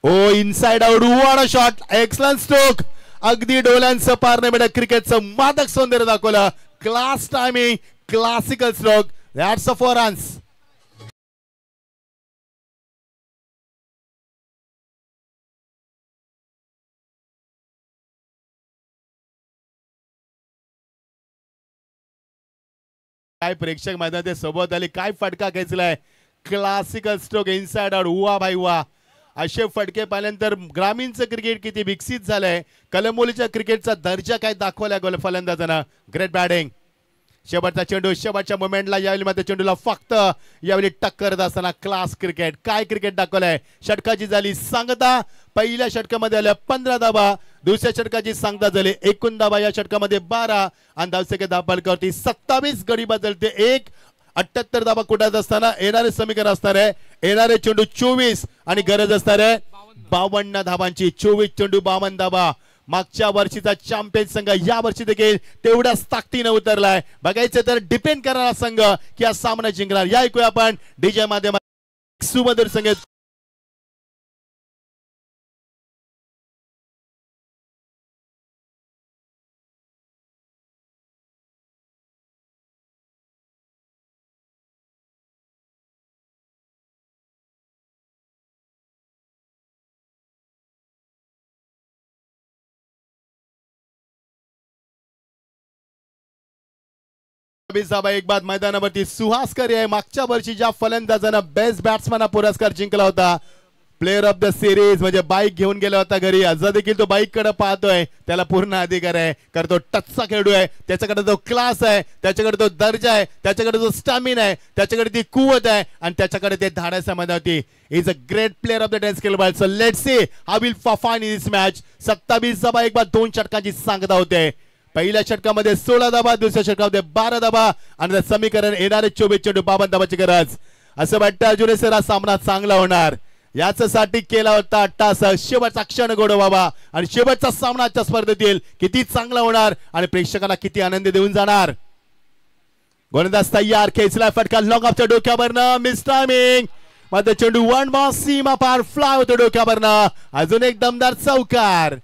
Oh inside out. What a shot. Excellent stroke. अगदी डोळ्यांचं पार नाही क्रिकेटचं मादक सौंदर्य दाखवलं. Class timing. Classical stroke. That's a 4 runs. काय प्रेक्षक मैदानात सोबत आले. काय फटका खेचलाय. Classical stroke inside out. वा भाई वा. असे फटके पाहिल्यानंतर ग्रामीणचं क्रिकेट किती विकसित झालंय. कलंबोलीच्या क्रिकेटचा दर्जा काय दाखवलाय फलंदाजांना. Great batting. शेवटचा चेंडू शेवटच्या मोमेंटला यावेळी मात्र चेंडूला फक्त यावेळी टक्कर देत असताना क्लास क्रिकेट. काय क्रिकेट दाखवलंय. षटकाची झाली सांगता. पहिल्या षटकामध्ये आल्या 15 धावा. दुसऱ्या षटकाची सांगता झाली 21 धावा. या षटकामध्ये 12 आणि धावसंख्या धावपलकावरती 27 गडी बदलते 1. 78 धावा कुठात असताना येणारे समीकरण असणार आहे. येणारे चेंडू 24 आणि गरज असणार आहे 52 धावांची. 24 चेंडू 52 धावा. मागच्या वर्षीचा चॅम्पियन संघ या वर्षी देखील तेवढ्याच ताकदीने उतरलाय. बघायचं तर डिपेंड करणारा संघ की हा सामना जिंकणार. या ऐकूया आपण डीजे माध्यमात सुमधुर संगीत. एक बाद मैदानावरती सुहासकर आहे. मागच्या वर्षी ज्या फलंदाजांना बेस्ट बॅट्समॅन हा पुरस्कार जिंकला होता. प्लेअर ऑफ द सिरीज म्हणजे बाईक घेऊन गेला होता घरी. आज देखील तो बाईक कडे पाहतोय. त्याला पूर्ण अधिकार आहे कारण तो टचचा खेळाडू आहे. त्याच्याकडे तो क्लास आहे. त्याच्याकडे तो दर्जा आहे. त्याच्याकडे तो स्टॅमिना आहे. त्याच्याकडे ती कुवत आहे आणि त्याच्याकडे ते धाडस मैदानावरती. Is a great player of the test skill ball. So let's see how will perform in this match. 27 धावा एक बाद 2 षटकांची सांगता होते. पहिल्या षटकामध्ये 16 धावा. दुसऱ्या षटकामध्ये 12 धावा आणि समीकरण येणारे 24 चेंडू 52 धावाची गरज. असं वाटतं अर्जुन सर हा सामना चांगला होणार. यासाठी केला होता अट्टास. शेवटचा क्षण गोडवावा आणि शेवटचा सामना आजच्या स्पर्धेतील किती चांगला होणार आणि प्रेक्षकांना किती आनंद देऊन जाणार. गोलंदाज तयार. खेचला फटका लॉंग ऑफच्या डोक्यावरनं. Miss timing. मात्र चेंडू 1 बॉल सीमा पार फ्लाय होतो डोक्यावरनं. अजून एक दमदार चौकार.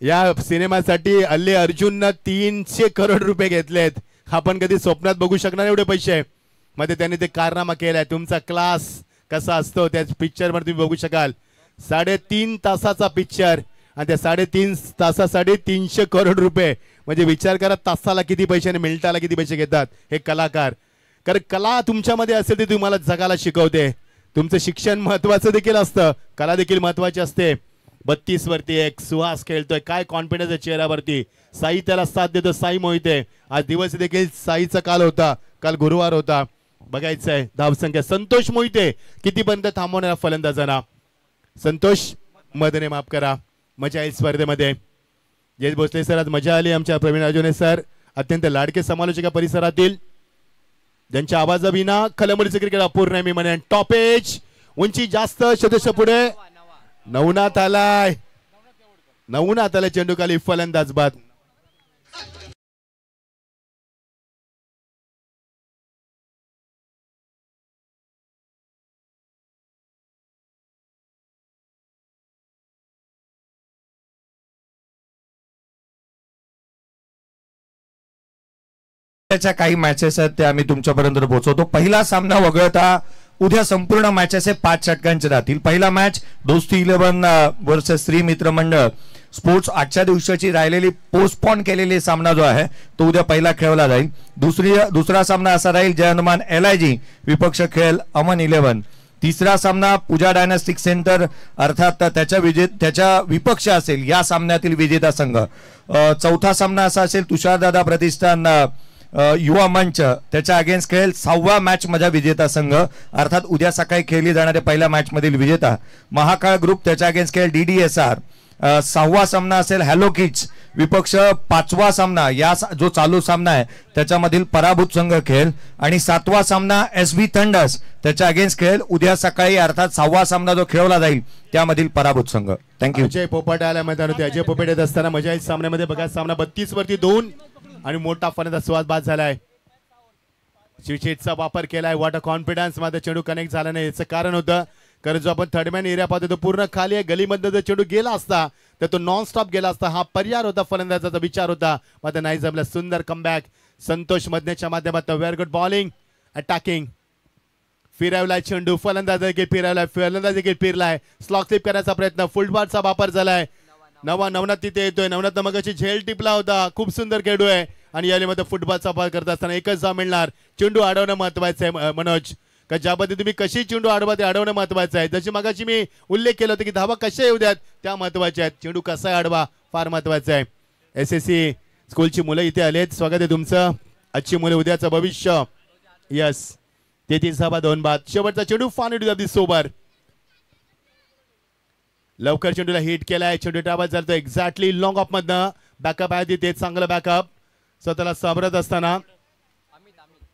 या सिनेमासाठी अल्ले अर्जुननं 300 करोड रुपये घेतलेत. आपण कधी स्वप्नात बघू शकणार एवढे पैसे. मध्ये त्यांनी ते कारनामा केलाय. तुमचा क्लास कसा असतो त्या पिक्चर मध्ये तुम्ही बघू शकाल. 3.5 तासाचा पिक्चर आणि त्या 3.5 तासासाठी 300 करोड रुपये. म्हणजे विचार करा तासाला किती पैसे आणि मिनिटाला किती पैसे घेतात हे कलाकार. कारण कला तुमच्यामध्ये असेल ते तुम्हाला जगाला शिकवते. तुमचं शिक्षण महत्वाचं देखील असतं, कला देखील महत्वाची असते. 32 वरती एक सुहास खेळतोय. काय कॉन्फिडन्स आहे चेहऱ्यावरती. साई त्याला साथ देतो. साई मोहिते. आज दिवस देखील साईचा काल होता. काल गुरुवार होता. बघायचंय धावसंख्या. संतोष मोहिते कितीपर्यंत थांबवणारा फलंदाजांना. संतोष मदने माफ करा. मजा येईल स्पर्धेमध्ये. जयेश भोसले सर आज मजा आली. आमच्या प्रवीण राजोने सर अत्यंत लाडके समालोचक परिसरातील ज्यांच्या आवाजाविना खलंबडीचं क्रिकेट अपूर्ण आहे मी म्हणेन. टॉप एज उंची जास्त शतश पुढे नवनाथ आलाय. नवनाथ आलाय चेंडू खाली फलंदाज बाद. त्याच्या काही मॅचेस आहेत त्या आम्ही तुमच्यापर्यंत पोहोचवतो. पहिला सामना वगळता उद्या संपूर्ण मॅचेस हे 5 षटकांचे राहतील. पहिला मॅच दोस्ती 11 वर्सेस श्री मित्र मंडळ स्पोर्ट्स आजच्या दिवसाची राहिलेली पोस्टपोन केलेली सामना जो आहे तो उद्या पहिला खेळवला जाईल. दुसरा सामना असा राहील जय हनुमान LIG विपक्ष खेळ अमन 11. तिसरा सामना पूजा डायनास्टिक सेंटर अर्थात त्याच्या विपक्ष असेल या सामन्यातील विजेता संघ. चौथा सामना असा असेल तुषारदादा प्रतिष्ठान युवा मंच त्याच्या अगेन्स्ट खेळ 6व्या मॅच मध्ये विजेता संघ अर्थात उद्या सकाळी खेळली जाणाऱ्या पहिल्या मॅच मधील विजेता. महाकाळ ग्रुप त्याच्या अगेन्स्ट खेळ DDSR. 6वा सामना असेल हॅलो किड्स विपक्ष 5वा सामना या जो चालू सामना आहे त्याच्यामधील पराभूत संघ खेळ. आणि 7वा सामना SB थंडर्स त्याच्या अगेन्स्ट खेळ उद्या सकाळी अर्थात 6वा सामना जो खेळवला जाईल त्यामधील पराभूत संघ. थँक्यू. अजय पोपट आल्या मैदानात. अजय पोपट येत असताना मजा येईल सामन्यामध्ये. बघा सामना 32 वरती 2 आणि मोठा फलंदाज स्वाद बाद झालाय. चिटचा वापर केलाय. What a confidence. माझा चेंडू कनेक्ट झाला नाही. याचं कारण होतं कारण जो आपण थर्डमॅन एरिया पाहतो तो पूर्ण खाली आहे. गलीमध्ये जर चेंडू गेला असता तर तो नॉन स्टॉप गेला असता. हा पर्याय होता फलंदाजाचा विचार होता मात्र नाही जमला. सुंदर कमबॅक संतोष मदनेच्या माध्यमातून. Very good bowling attacking. फिरवलाय चेंडू फलंदाज देखील फिरवलाय. फलंदाज देखील फिरलाय. स्लॉक स्लिप करायचा प्रयत्न. फुलबॉलचा वापर झालाय. नवनाथ तिथे येतोय. नवनाथ मगाची झेल टिपला होता. खूप सुंदर खेळू आहे आणि या मध्ये फुटबॉलचा वापर करत असताना एकच धाव मिळणार. चेंडू अडवणं महत्वाचं आहे मनोज. का ज्या पद्धतीने तुम्ही कशी चेंडू अडवा ते अडवणं महत्वाचं आहे. जशी मगाशी मी उल्लेख केला होता की धावा कशा येऊ द्यात त्या महत्वाच्या आहेत. चेंडू कसा अडवा फार महत्वाचं आहे. SSC स्कूलची मुलं इथे आलेत. स्वागत आहे तुमचं. आजची मुलं उद्याचं भविष्य. यस 33 धावा 2 बाद. शेवटचा चेंडू फानी सोबर. लवकर चेंडूला हिट केलाय. चेंडू ट्रॅव्हल झाला एक्झॅक्टली लॉंग ऑफ मधनं. बॅकअप आहे तिथे चांगलं बॅकअप. स्वतःला सावरत असताना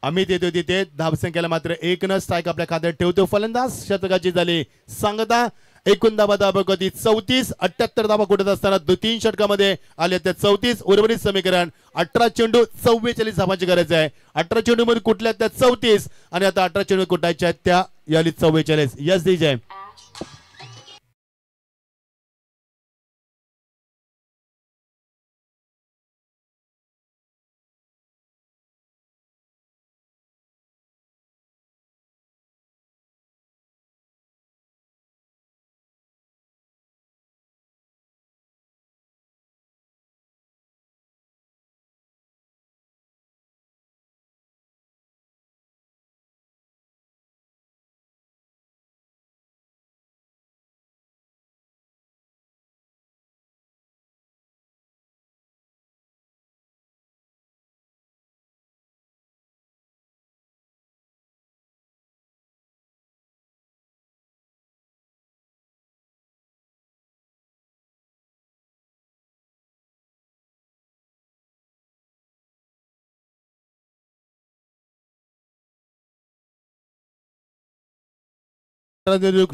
अमित येतो तिथे. धावसंख्येला मात्र 1 न स्ट्राईक आपल्या खात्यात ठेवतो फलंदाज. शतकाची झाली सांगता. एकूण धावा धाबगती 34. 78 धावा कुठत असताना 3 षटकामध्ये आले त्या 34. उर्वरित समीकरण 18 चेंडू 44 धावांची गरज आहे. 18 चेंडू मध्ये कुठल्या त्या 34 आणि आता 18 चेंडू कुठायच्या त्या याली 44. Yes DJ.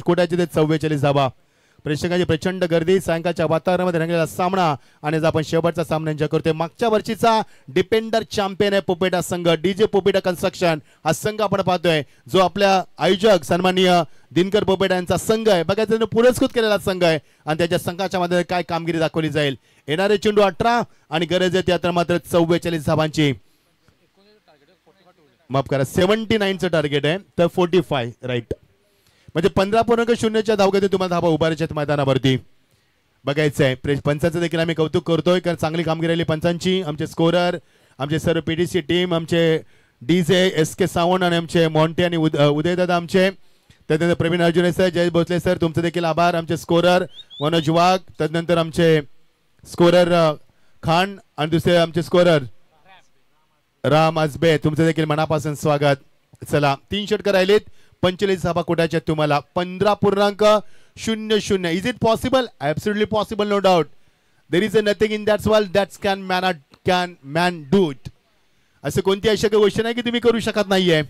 कोटाचे ते 44 धावा. प्रेक्षकांची प्रचंड गर्दी, सायंकाळच्या वातावरणामध्ये रंगलेला सामना आणि आज आपण शेवटचा सामना एन्जॉय करतोय. मागच्या वर्षीचा डिपेंडर चॅम्पियन आहे पोपेटा संघ, डीजे पोपेटा कन्स्ट्रक्शन हा संघ आपण पाहतोय, जो आपल्या आयोजक सन्माननीय दिनकर पोपेटा यांचा संघ आहे. बघा त्यांनी पुरस्कृत केलेला संघ आहे आणि त्याच्या संघाच्या मध्ये काय कामगिरी दाखवली जाईल. येणारे चेंडू 18 आणि गरज आहे त्यात मात्र 44 धावांची, माफ करा 79चं टार्गेट आहे तर 45 राईट, म्हणजे 15.0च्या धावगतीत तुम्हाला धावा उभारायच्या मैदानावरती. बघायचं आहे पंचांचं देखील आम्ही कौतुक करतोय कारण चांगली कामगिरी राहिली पंचांची. आमचे स्कोरर, आमचे सर्व पीडीसी टीम, आमचे डीजे SK सावंत आणि आमचे मॉन्टे आणि उदयदादा आमचे, त्यानंतर प्रवीण अर्जुन सर, जय भोसले सर तुमचे देखील आभार. आमचे स्कोरर मनोज वाघ, त्यानंतर आमचे स्कोरर खान आणि दुसरे आमचे स्कोरर राम आजबे, तुमचं देखील मनापासून स्वागत. चला 3 षटकर राहिलेत, 45 धावा कुठाच्या तुम्हाला, 15.00. Is it possible? Absolutely possible, no doubt. There is a nothing in that's world that's can man do it. असं कोणती अशक्य गोष्ट नाही की तुम्ही करू शकत नाहीये.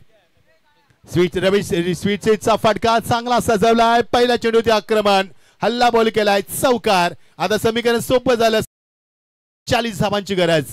स्वीटचा फटका चांगला सजवलाय, पहिल्या चेंडूचे आक्रमण, हल्ला बॉल केलाय, चौकार. आता समीकरण सोपं झालं, 40 धावांची गरज.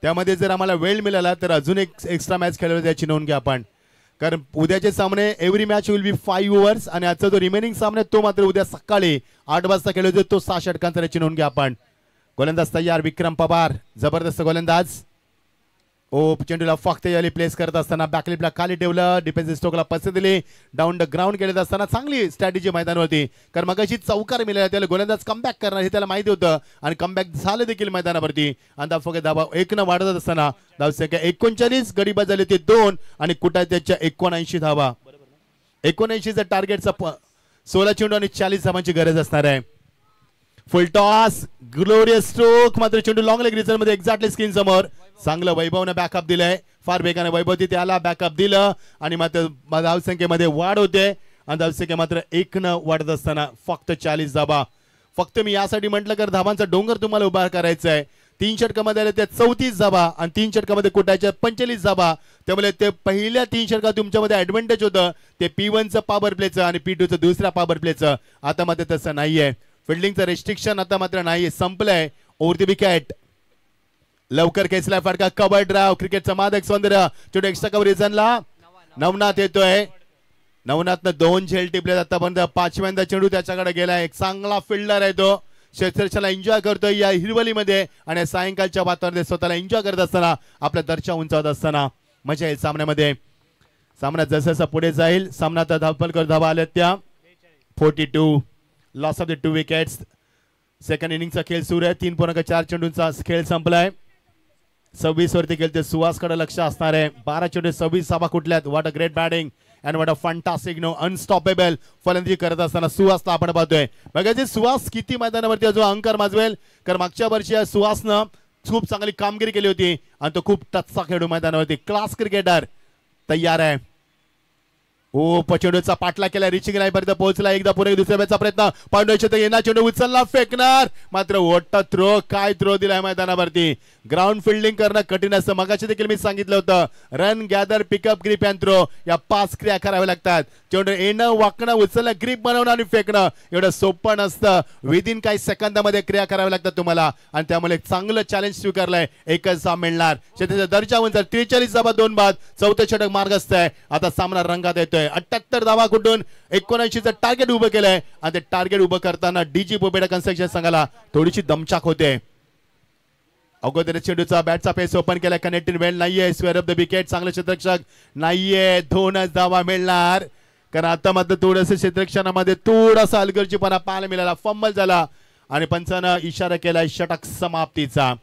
त्यामध्ये जर आम्हाला वेळ मिळाला तर अजून एक एक्स्ट्रा मॅच खेळवली त्याची नोंद घ्या आपण, कारण उद्याचे सामने every match will be 5 overs आणि आजचा जो रिमेनिंग सामना तो मात्र उद्या सकाळी 8 वाजता खेळवतो, तो 6 षटकांचा त्याची नोंद घ्या आपण. गोलंदाज तयार, विक्रम पवार जबरदस्त गोलंदाज. चेंडूला फक्त याली प्लेस करत असताना बॅकलिपला खाली ठेवलं, डिफेन्सिव्ह स्ट्रोकला पसंत दिली, डाऊन द ग्राउंड खेळत असताना चांगली स्ट्रॅटेजी मैदानावरती, कारण मगाशी चौकार मिळाला, त्याला गोलंदाज कमबॅक करणार हे त्याला माहिती होतं आणि कमबॅक झालं देखील मैदानावरती. आणि फक्त धावा 1 वाढत असताना धावसंख्या 39, गडी बाद झाले ते 2 आणि कुठे त्याच्या 79 धावा. 79चा टार्गेटचा 16 चेंडू आणि 40 धावांची गरज असणार आहे. फुल टॉस, ग्लोरियस स्ट्रोक, मात्र चेंडू लॉंग लेग रिझन मध्ये एक्झॅक्टली स्क्रीन समोर. चांगलं वैभवने बॅकअप दिलंय, फार बेगाने वैभव त्याला बॅकअप दिलं आणि मात्र धावसंख्येमध्ये वाढ होते आणि धावसंख्या मात्र 1 वाढत असताना फक्त 40 धावा. फक्त मी यासाठी म्हटलं कारण धावांचा डोंगर तुम्हाला उभा करायचा आहे. 3 षटकामध्ये आले त्या 34 धावा आणि 3 षटकामध्ये कुठाच्या 45 धावा, त्यामुळे ते पहिल्या 3 षटकात तुमच्यामध्ये ऍडव्हान्टेज होतं ते P1चं पॉवर प्लेचं आणि P2चं दुसऱ्या पॉवर प्लेचं. आता मात्र तसं नाहीये, फिल्डिंगचं रेस्ट्रिक्शन आता मात्र नाहीये, संपलंय. ओव्हर द विकेट, लवकर खेचलाय फटका, कव्हर ड्राव, क्रिकेटचा मादक सौंदर्य. चेंडू एक्स्ट्रा कव्हर रिझनला नवनाथ येतोय, नवनाथनं 2 झेल टिपले आतापर्यंत, 5व्यांदा चेंडू त्याच्याकडे गेलाय. एक चांगला फिल्डर आहे तो, क्षेत्ररक्षणाला एन्जॉय करतोय या हिरवलीमध्ये आणि सायंकाळच्या वातावरणात स्वतःला एन्जॉय करत असताना, आपल्या दर्शा उंचावत असताना मजा येईल सामन्यामध्ये. सामना जसं जसं पुढे जाईल सामन्यात धावपल धावा आल्या त्या 42, loss of the 2 wickets. Second इनिंगचा खेळ सुरू आहे, 3.4 चेंडूंचा खेळ संपलाय. 26 वरती खेळते, सुहासकडे लक्ष असणार आहे. 12 चेंडू 26 धावा कुठल्यात. What a great batting and what a fantastic no unstoppable फलंदाजी करत असताना सुहासला आपण पाहतोय. बघायचे सुहास किती मैदानावरती अजून अंकार माजवेल, कारण मागच्या वर्षी सुहासनं खूप चांगली कामगिरी केली होती आणि तो खूप टचसा खेळू मैदानावरती. क्लास क्रिकेटर तयार आहे. चेंडूचा पाठला केला, रिचिंग लाईनपर्यंत पोहोचला, एकदा पुढे दुसऱ्या बॅटचा प्रयत्न, पांडुच्या येणार चेंडू उचलला, फेकणार, मात्र ओट्टा थ्रो, काय थ्रो दिलाय मैदानावरती. ग्राउंड फिल्डिंग करणं कठीण असतं, मगाशी देखील मी सांगितलं होतं. Run, gather, pickup, grip and throw या 5 क्रिया कराव्या लागतात. चेंडू येणं, वाकणं, उचलणं, ग्रीप बनवणं आणि फेकणं एवढं सोपं नसतं. विदिन काही सेकंदामध्ये क्रिया कराव्या लागतात तुम्हाला आणि त्यामुळे चांगलं चॅलेंज स्वीकारलंय. एकच साम मिळणार, क्षेत्राचा दर्जा उंचार, 43 धावा 2 बाद, 4थं षटक मार्गस्थ आहे. आता सामना रंगात येतोय. 78 धावा कुठून 79चं टार्गेट उभं केलंय आणि ते टार्गेट उभं करताना डीजी पोपेटा कन्स्ट्रक्शन संघाला थोडीशी दमछाक होते. अगोदर चेंडूचा बॅटचा पेस ओपन केलाय, कनेक्टिंग वेल नाहीये, स्क्वेअर ऑफ द विकेट, चांगलं क्षेत्ररक्षक नाहीये, 2च धावा मिळणार. कारण आता मात्र थोडंसं क्षेत्ररक्षणामध्ये थोडासा हलगर्जीपणा पाहायला मिळाला, फंबल झाला आणि पंचानं इशारा केलाय षटक समाप्तीचा.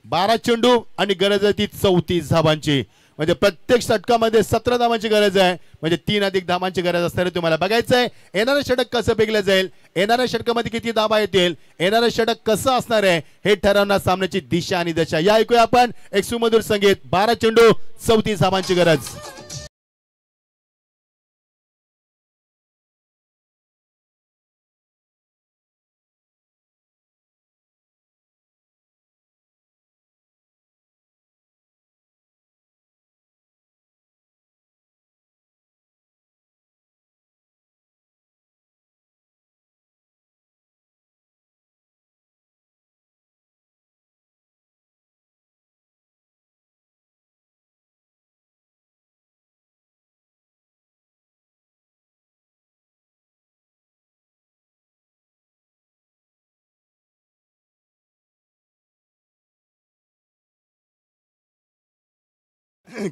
12 चेंडू आणि गरज आहे ती 34 धावांची. म्हणजे प्रत्येक षटकामध्ये 17 धावांची गरज आहे. म्हणजे 3 अधिक धावांची गरज असणार आहे. तुम्हाला बघायचं आहे येणारं षटक कसं पेगलं जाईल, येणाऱ्या षटकामध्ये किती धावा येतील, येणारं षटक कसं असणार आहे हे ठरवणार सामन्याची दिशा आणि दशा. या ऐकूया आपण एक सुमधुर संगीत. 12 चेंडू 34 धावांची गरज.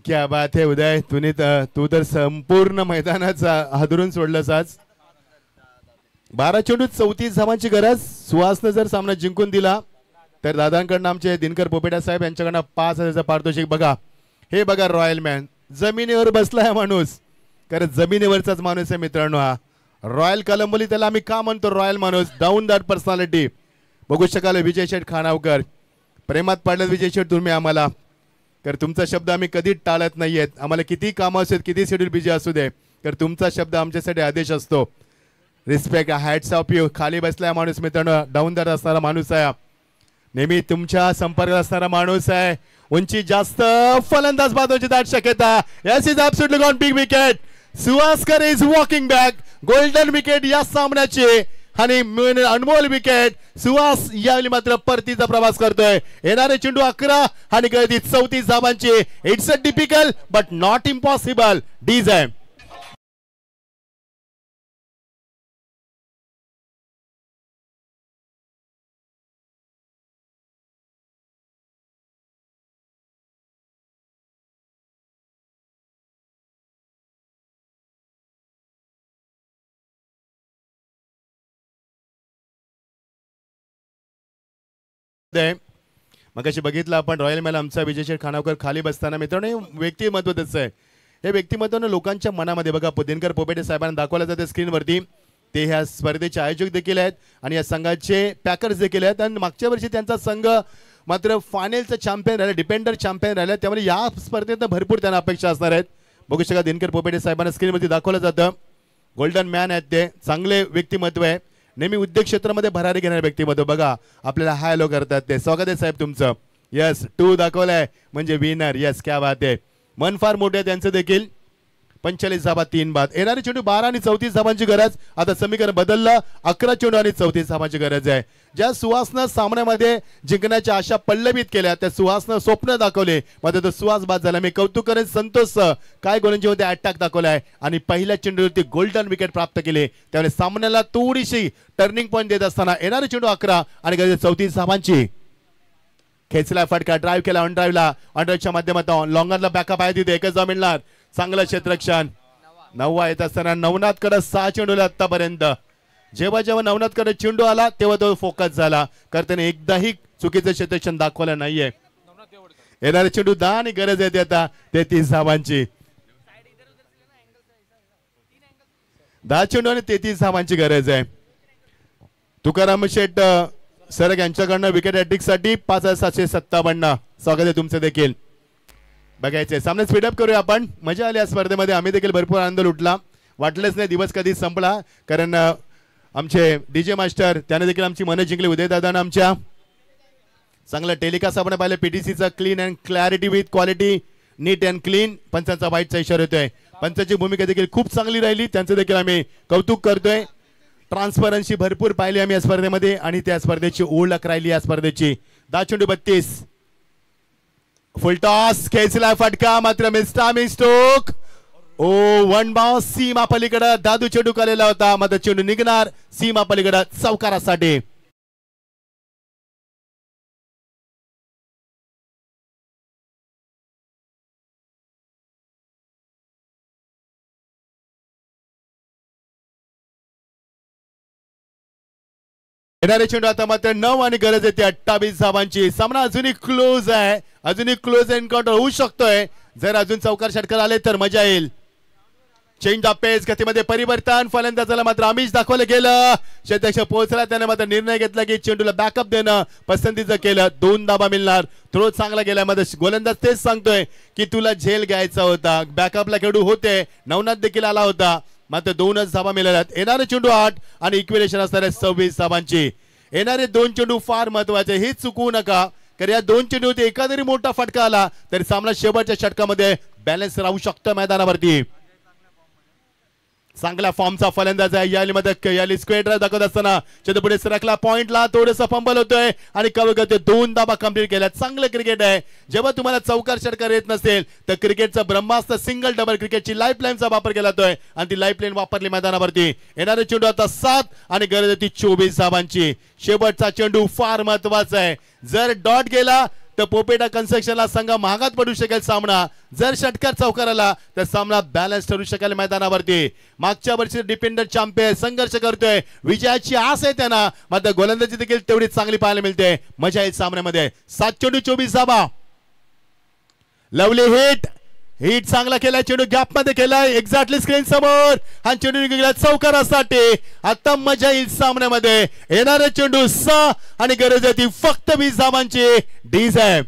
क्या बात है उदय, तू तर संपूर्ण मैदानाचा हादरून सोडलंस आज. 12 चेंडू 34 धावांची गरज. सुहासनं जर सामना जिंकून दिला तर दादांकडनं आमचे दिनकर पोपेटा साहेब यांच्याकडनं 5,000चं पारितोषिक. बघा हे बघा रॉयल मॅन जमिनीवर बसलाय माणूस, कारण जमिनीवरचाच माणूस आहे मित्रांनो हा. रॉयल कलंबोली त्याला आम्ही का म्हणतो रॉयल माणूस, डाऊन दॅट पर्सनॅलिटी. बघू शकाल विजय शेठ खानावकर, प्रेमात पडलं विजय शेठ तुम्ही आम्हाला, तर तुमचा शब्द आम्ही कधीच टाळत नाहीयेत. आम्हाला किती कामं असू किती शेड्यूल बिझी असू दे, तर तुमचा शब्द आमच्यासाठी आदेश असतो. Respect, hats off you. खाली बसलाय माणूस मित्रांनो, डाऊन दर असणारा माणूस आहे, नेहमी तुमच्या संपर्कात असणारा माणूस आहे. उंची जास्त, फलंदाज बाजूची दाट शक्यता. Yes is absolutely gone, big wicket. Suhaskar is walking back. Golden wicket या सामन्याची आणि अनमोल विकेट. सुहास यावेळी मात्र परतीचा प्रवास करतोय. येणारे चेंडू 11 आणि गळती 34 धावांची. It's a typical but not impossible design. मग अशी बघितलं आपण रॉयल मॅन आमचा विजय शेठ खानावकर खाली बसताना मित्रांनो हे व्यक्तिमत्व त्याचं आहे. हे व्यक्तिमत्वानं लोकांच्या मनामध्ये बघा दिनकर पोपेटे साहेबांना दाखवलं जाते स्क्रीनवरती. ते ह्या स्पर्धेचे आयोजक देखील आहेत आणि या संघाचे पॅकर्स देखील आहेत. आणि मागच्या वर्षी त्यांचा संघ मात्र फायनलचा चॅम्पियन राहिला, डिपेंडर चॅम्पियन राहिला. त्यामुळे या स्पर्धेत भरपूर त्यांना अपेक्षा असणार आहेत. बघू शका दिनकर पोपेटे साहेबांना स्क्रीनवरती दाखवलं जातं. गोल्डन मॅन आहेत ते, चांगले व्यक्तिमत्व आहे, नेहमी उद्योग क्षेत्रामध्ये भरारी घेणारे व्यक्तिमत्व. बघा आपल्याला हाय हॅलो करतात ते. स्वागत आहे साहेब तुमचं. यस 2 दाखवलंय म्हणजे विनर. यस क्या बात आहे. मन फार मोठे आहे त्यांचं देखील. 45 धाबा 3 बाद. येणारे चेंडू 12 आणि 34 धाबांची गरज. आता समीकरण बदललं, 11 चेंडू आणि 34 धाबांची गरज आहे. ज्या सुहासनं सामन्यामध्ये जिंकण्याच्या आशा पल्लवित केल्या त्या सुहासनं स्वप्न दाखवले, मात्र तो सुहास बाद झाला. मी कौतुक करेन संतोष काय गोलंदाजी मध्ये अटॅक दाखवलाय आणि पहिल्या चेंडूवरती गोल्डन विकेट प्राप्त केले. त्यामुळे सामन्याला थोडीशी टर्निंग पॉईंट देत असताना येणारे चेंडू 11 आणि गरज 34 धाबांची. खेचला फटका, ड्राईव्ह केला ऑन ड्राईव्हच्या माध्यमातून लॉंगरला बॅकअप आहे तिथे एकच धाव मिळणार. चांगलं क्षेत्ररक्षण. 9 येत असताना नवनाथकडे 6 चेंडूला आतापर्यंत. जेव्हा जेव्हा नवनाथकडे चेंडू आला तेव्हा तो फोकस झाला, कारण त्याने एकदाही चुकीचं क्षेत्ररक्षण दाखवलं नाहीये. येणारे चेंडू 10 आणि गरज येते आता 33 धावांची. 10 चेंडू आणि 33 धावांची गरज आहे. तुकाराम शेठ सरग यांच्याकडनं विकेट हॅट्रिकसाठी 5,757. स्वागत आहे तुमचं देखील. बघायचंय सामने स्पीडअप करूया आपण. मजा आली या स्पर्धेमध्ये, आम्ही देखील भरपूर आनंद लुटला. वाटलंच नाही दिवस कधी संपला, कारण आमचे डीजे मास्टर त्याने देखील आमची मनं जिंकली. उदय दादानं आमच्या चांगलं टेलिकास्ट आपण पाहिलं. पीटीसीचा clean and clarity with quality, neat and clean. पंचांचा वाईटचा इशारा येतोय. पंचांची भूमिका देखील खूप चांगली राहिली, त्यांचं देखील आम्ही कौतुक करतोय. ट्रान्सपरन्सी भरपूर पाहिली आम्ही या स्पर्धेमध्ये आणि त्या स्पर्धेची ओळख राहिली या स्पर्धेची. 10 चेंडू 32. फुल टॉस, खेचला फटका मात्र मिस्टामी स्ट्रोक. ओ 1 बाउंड सीमा पलीकडे दादू चेंडू केलेला होता, मात्र चेंडू निघणार सीमा पलीकडे चौकारासाठी. येणारे चेंडू आता मात्र 9 आणि गरज येते 28 धावांची. सामना अजूनही क्लोज आहे, अजूनही क्लोज एन्काउंटर होऊ शकतोय. जर अजून चौकार षटकार आले तर मजा येईल. चेंज ऑफ पेस, गतीमध्ये परिवर्तन. फलंदाजाला मात्र आमिष दाखवलं गेलं. क्षेत्ररक्षक पोहोचला, त्याने मात्र निर्णय घेतला की चेंडूला बॅकअप देणं पसंतीचं केलं. 2 धाबा मिळणार. थ्रो चांगला गेला. मध्ये गोलंदाज तेच सांगतोय की तुला झेल घ्यायचा होता. बॅकअपला खेळू होते. नवनाथ देखील आला होता, मात्र 2च धाबा मिळाल्यात. येणारे चेंडू 8 आणि इक्विलेशन असणारे 26 धाबांची. येणारे 2 चेंडू फार महत्वाचे, हे चुकवू नका. कारण या 2 चेंडू एका जरी मोठा फटका आला तरी सामना शेवटच्या षटकामध्ये बॅलन्स राहू शकतो मैदानावरती. चांगल्या फॉर्मचा फलंदाज आहे. याली स्क्वेअर ड्राइव्ह दाखवत असताना चेंडू पुढे सरकला. पॉइंटला थोडंसं फंबल होतोय आणि कव्हर करतोय. 2 धाबा कंप्लीट केल्या. चांगलं क्रिकेट आहे. जेव्हा तुम्हाला चौकार षटकार येत नसेल तर क्रिकेटचा ब्रह्मास्त्र सिंगल डबल क्रिकेटची लाईफलाईनचा वापर केला जातोय आणि ती लाईफलाईन वापरली मैदानावरती. येणारे चेंडू आता 7 आणि गरज होती 24 धाबांची. शेवटचा चेंडू फार महत्वाचा आहे. जर डॉट गेला तर पोपेटा कन्स्ट्रक्शनला संघ महागात पडू शकेल सामना. जर षटकार चौकार आला तर सामना बॅलन्स ठरू शकेल मैदानावरती. मागच्या वर्षी डिपेंडंट चॅम्पियन संघर्ष करतोय. विजयाची आस आहे त्यांना, मात्र गोलंदाजी देखील तेवढी चांगली पाहायला मिळते. मजा येईल सामन्यामध्ये. 7 चेंडू 24 धाबा. लवली हिट चांगला केलाय. चेंडू गॅप मध्ये केलाय एक्झॅक्टली स्क्रीन समोर. हा चेंडू गेला चौकारासाठी. आता मजा येईल सामन्यामध्ये. येणारे चेंडू 6 आणि गरज आहे ती फक्त 20 धाबांची. डीज आहे.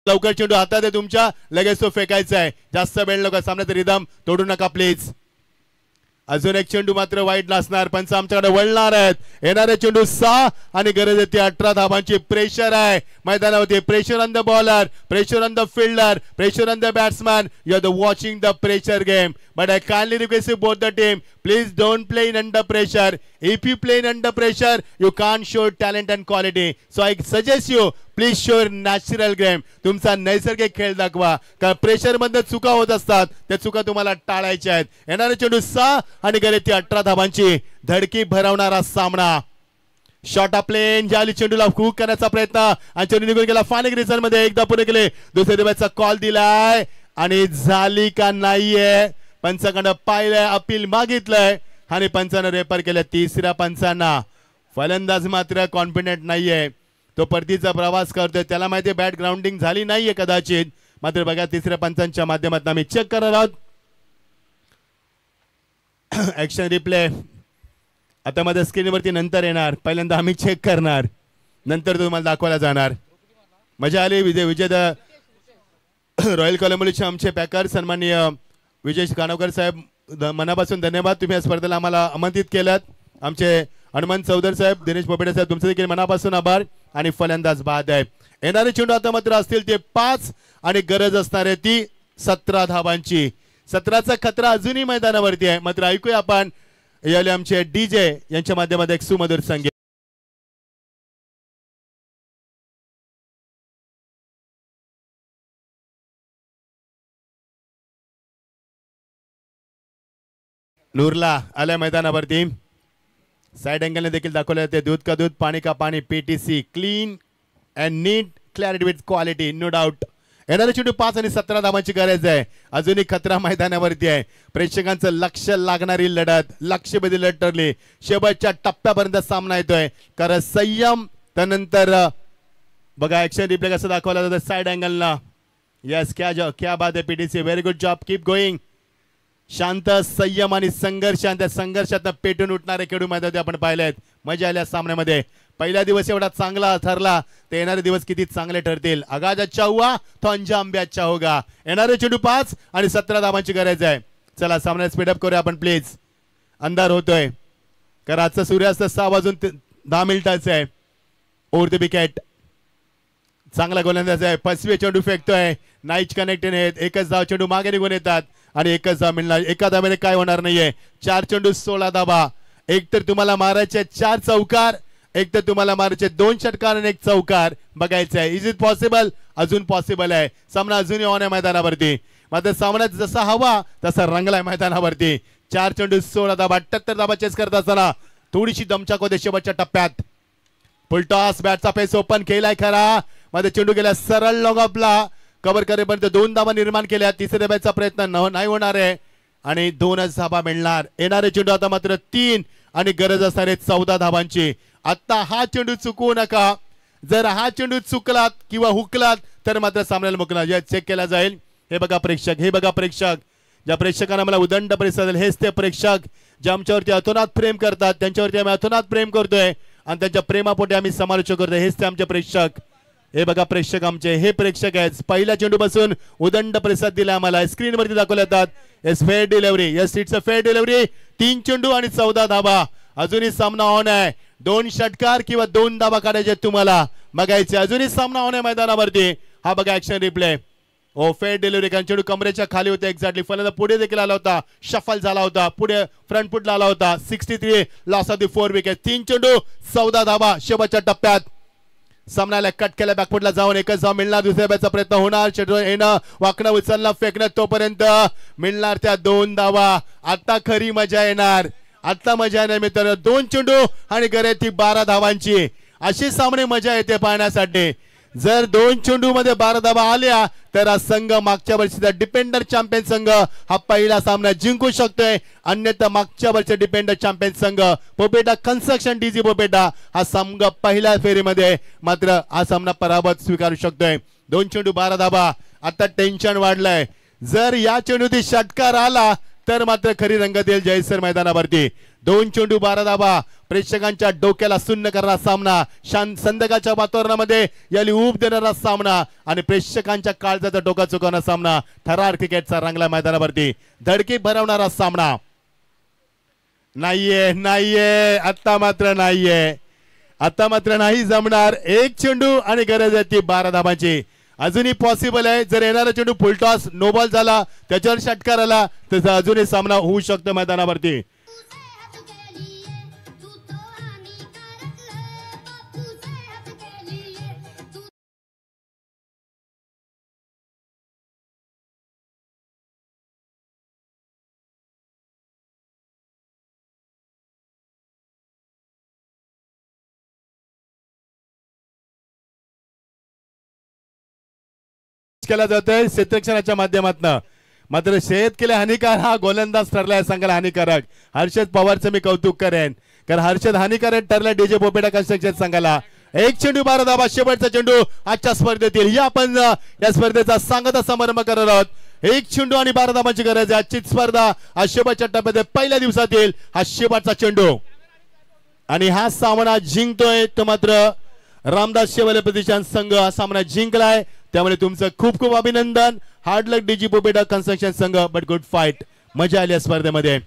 लवकर चेंडू हातात आहे तुमच्या, लगेच तो फेकायचा आहे. जास्त वेळ नका. सामन्याचं रिदम तोडू नका प्लीज. अजून एक चेंडू मात्र वाईट नसणार. पंच आमच्याकडे वळणार आहेत. येणारे चेंडू 6 आणि गरज येते 18 धाबांची. प्रेशर आहे मैदानावरती. Pressure on the bowler, pressure on the fielder, pressure on the batsman. You are the watching the pressure game, but I kindly request you both the team, please don't play in under pressure. If you play in under pressure, you can't show talent and quality. So I suggest you, please show natural game. तुमचा नैसर्गिक खेळ दाखवा. कारण pressure मध्ये चुका होत असतात, त्या चुका तुम्हाला टाळायच्या आहेत. येणारे चेंडू 6 आणि गरज ती 18 धाबांची. धडकी भरवणारा सामना. शॉट प्लेन जाली चेंडूला हुक करण्याचा प्रयत्न आणि चेंडू निघून गेला फायनल रिझन मध्ये. एकदा पुढे गेले. दुसऱ्या दिवसाचा कॉल दिलाय आणि झाली का नाहीये. पंचाकडे पाहिलंय, अपील मागितलंय आणि पंचानं रेफर केलं. तिसऱ्या पंचांना फलंदाज मात्र कॉन्फिडेंट नाहीये, तो परतीचा प्रवास करतोय, त्याला माहिती बॅट ग्राउंडिंग झाली नाहीये कदाचित. मात्र बघा तिसऱ्या पंचांच्या माध्यमातून आम्ही चेक करणार आहोत. ऍक्शन रिप्ले आता माझ्या स्क्रीनवरती नंतर येणार, पहिल्यांदा आम्ही चेक करणार, नंतर तुम्हाला दाखवायला जाणार. मजा आली. विजय रॉयल कोलंबोचे आमचे पॅकर सन्माननीय विजय कानवकर साहेब, मनापासून धन्यवाद. तुम्ही या स्पर्धेला आम्हाला आमंत्रित केलात. आमचे हनुमान चौधरी साहेब, दिनेश पोपेटे साहेब, तुमचे देखील मनापासून आभार. आणि फलंदाज बाद आहे. येणारे चेंडू आता मात्र असतील ते 5 आणि गरज असणार आहे ती 17 धावांची. 17चा खतरा अजूनही मैदानावरती आहे. मात्र ऐकूया आपण याले आमचे डीजे यांच्या माध्यमातून एक सुमधुर संगीत. नूरला आल्या मैदानावरती. साइड अँगलने देखील दाखवले जाते. दूध का दूध, पाणी का पाणी, PTC, clean and neat, clarity with quality, no doubt. येणारे चेंडू 5 आणि 17 धावांची गरज आहे. अजूनही खतरा मैदानावरती आहे. प्रेक्षकांचं लक्ष लागणारी लढत, लक्षवेधी लढत ठरली. शेवटच्या टप्प्यापर्यंत सामना येतोय. कारण संयम त्यानंतर बघा ऍक्शन रिप्ले कसं दाखवला जातं साइड अँगलला. यस, क्या बात आहे PTC, very good job, keep going. शांत, संयम आणि संघर्ष, त्या संघर्षात पेटून उठणारे खेळू मैदानात आपण पाहिलेत. मजा आल्या सामन्यामध्ये. पहिला दिवस एवढा चांगला ठरला, ते येणारे दिवस किती चांगले ठरतील. आगाज अच्छा हुआ तो अंजाम भी अच्छा होगा. येणारे चेंडू 5 आणि 17 धावांची गरज आहे. चला सामन्यात स्पीडअप करूया आपण प्लीज. अंधार होतोय कारण आजचा सूर्यास्त 6 वाजून 10 मिनिटाचा आहे. ओव्हर द विकेट, चांगला गोलंदाज आहे. 5वे चेंडू फेकतोय. नाईच कनेक्टेड आहेत. एकच धाव, चेंडू मागे निघून येतात आणि एकच धाव मिळणार. एका धावेने काय होणार नाहीये. 4 चेंडू 16 धावा. एक तर तुम्हाला मारायचे 4 चौकार, एक तर तुम्हाला मारायचे 2 षटकार आणि 1 चौकार. बघायचं आहे इज इट पॉसिबल. अजून पॉसिबल आहे. सामना अजूनही ऑन आहे मैदानावरती. मात्र सामन्यात जसा हवा तसा रंगलाय मैदानावरती. 4 चेंडू 16 धावा, 78 धावा चेस करत असताना थोडीशी दमछाक होते शेवटच्या टप्प्यात. फुलटॉस, बॅटचा फेस ओपन केलाय खरा, मध्ये चेंडू गेला सरळ लॉंग ऑफला. कव्हर करेपर्यंत 2 धावा निर्माण केल्या. तिसऱ्या बॅटचा प्रयत्न नाही होणार आहे आणि 2च धावा मिळणार. येणारे चेंडू आता मात्र 3 आणि गरज असणार आहे 14 धावांची. आता हा चेंडू चुकवू नका. जर हा चेंडू चुकलात किंवा हुकलात तर मात्र सामन्याला मुकणार. या चेक केला जाईल. हे बघा प्रेक्षक, हे बघा प्रेक्षक. ज्या प्रेक्षकांना मला उदंड प्रतिसाद हेच ते प्रेक्षक जे आमच्यावरती अतोनात प्रेम करतात. त्यांच्यावरती आम्ही अतोनात प्रेम करतोय आणि त्यांच्या प्रेमापोटी आम्ही समालोचन करतोय. हेच ते आमचे प्रेक्षक. हे बघा प्रेक्षक आमचे, हे प्रेक्षक आहेत. पहिल्या चेंडू पासून उदंड प्रतिसाद दिला आम्हाला. स्क्रीनवरती दाखवले जातात. Yes, fair delivery. Yes, it's a fair delivery. 3 चेंडू आणि 14 धावा. अजूनही सामना ऑन आहे. 2 षटकार किंवा 2 धावा काढायचे तुम्हाला. बघायचे अजूनही सामना ऑन आहे मैदानावरती. हा बघा ऍक्शन रिप्ले. ओ फेअर डिलिव्हरी. कारण चेंडू कमरेच्या खाली होते एक्झॅक्टली. फलंदाज पुढे देखील आला होता, शफल झाला होता, पुढे फ्रंट फुटला आला होता. 63 लॉस ऑफ द 4 विकेट. 3 चेंडू 14 धावा शेवटच्या टप्प्यात. सामन्याला कट केला, बॅकफुटला जाऊन एकच धाव मिळणार. दुसऱ्या बॅटचा प्रयत्न होणार. चेंडू येणं, वाकणं, उचलणं, फेकणं, तोपर्यंत मिळणार त्या 2 धावा. आता खरी मजा येणार. आता मजा येणार मित्रांनो. 2 चेंडू आणि गरज ती 12 धावांची. अशी सामने मजा येते पाहण्यासाठी. जर 2 चेंडू मध्ये 12 धावा आल्या तर हा संघ मागच्या वर्षीचा डिपेंडर चॅम्पियन संघ हा पहिला सामना जिंकू शकतोय. अन्यथा मागच्या वर्षी डिपेंडर चॅम्पियन संघ पोपेटा कन्स्ट्रक्शन डीजी पोपेटा हा संघ पहिल्या फेरीमध्ये मात्र हा सामना पराभव स्वीकारू शकतोय. 2 चेंडू 12 धावा. आता टेन्शन वाढलंय. जर या चेंडूत षटकार आला तर मात्र खरी रंगत येईल जयसर मैदानावरती. 2 चेंडू 12 धावा. प्रेक्षकांच्या डोक्याला सुन्न करणारा सामना, संदकाच्या वातावरणामध्ये याली ऊब देणारा सामना आणि प्रेक्षकांच्या काळजाचा डोका चुकवणारा सामना. थरार क्रिकेटचा रंगला मैदानावरती. धडकी भरवणारा सामना. नाहीये. आता मात्र नाहीये. आता मात्र नाही जमणार. 1 चेंडू आणि गरज आहे ती 12 धावांची. अजूनही पॉसिबल आहे. जर येणारा चेंडू फुलटॉस नो बॉल झाला, त्याच्यावर षटकार आला तर अजूनही सामना होऊ शकतो मैदानावरती. केला जातोय क्षेत्ररक्षणाच्या माध्यमातून. मात्र शेत केले हानिकार हा गोलंदाज ठरलाय संघाला हानिकारक. हर्षद पवारचं मी कौतुक करेन कारण हर्षद हानिकारक ठरला डीजे पोपेटा कन्स्ट्रक्शन संघाला. एक चेंडू 12 धावा, शेवटचा चेंडू आजच्या स्पर्धेतील. या आपण या स्पर्धेचा सांगता समारंभ करणार आहोत. एक चेंडू आणि 12 धावांची गरज आहे. आजची स्पर्धा हा शेवटच्या टप्प्यात पहिल्या दिवसातील हा शेवटचा चेंडू आणि हा सामना जिंकतोय तो मात्र रामदास शेवाले प्रतिष्ठान संघ हा सामना जिंकलाय. त्यामुळे तुमचं खूप खूप अभिनंदन. हार्ड लक डीजी पोपेटा कन्स्ट्रक्शन संघ, बट गुड फाईट. मजा आली या स्पर्धेमध्ये.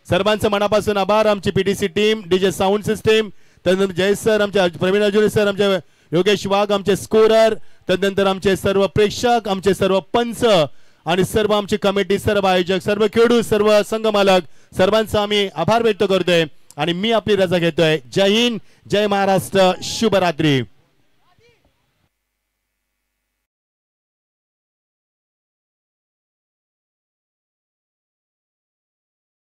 सर्वांचं मनापासून आभार. आमची PTC team, DJ sound system, त्यानंतर जय सर, आमचे प्रवीण अर्जुन सर, आमचे योगेश वाघ, आमचे स्कोरर, त्यानंतर आमचे सर्व प्रेक्षक, आमचे सर्व पंच आणि सर्व आमची कमिटी, सर्व आयोजक, सर्व खेळाडू, सर्व संघ मालक, सर्वांचा आम्ही आभार व्यक्त करतोय आणि मी आपली रजा घेतोय. जय हिंद, जय महाराष्ट्र, शुभरात्री.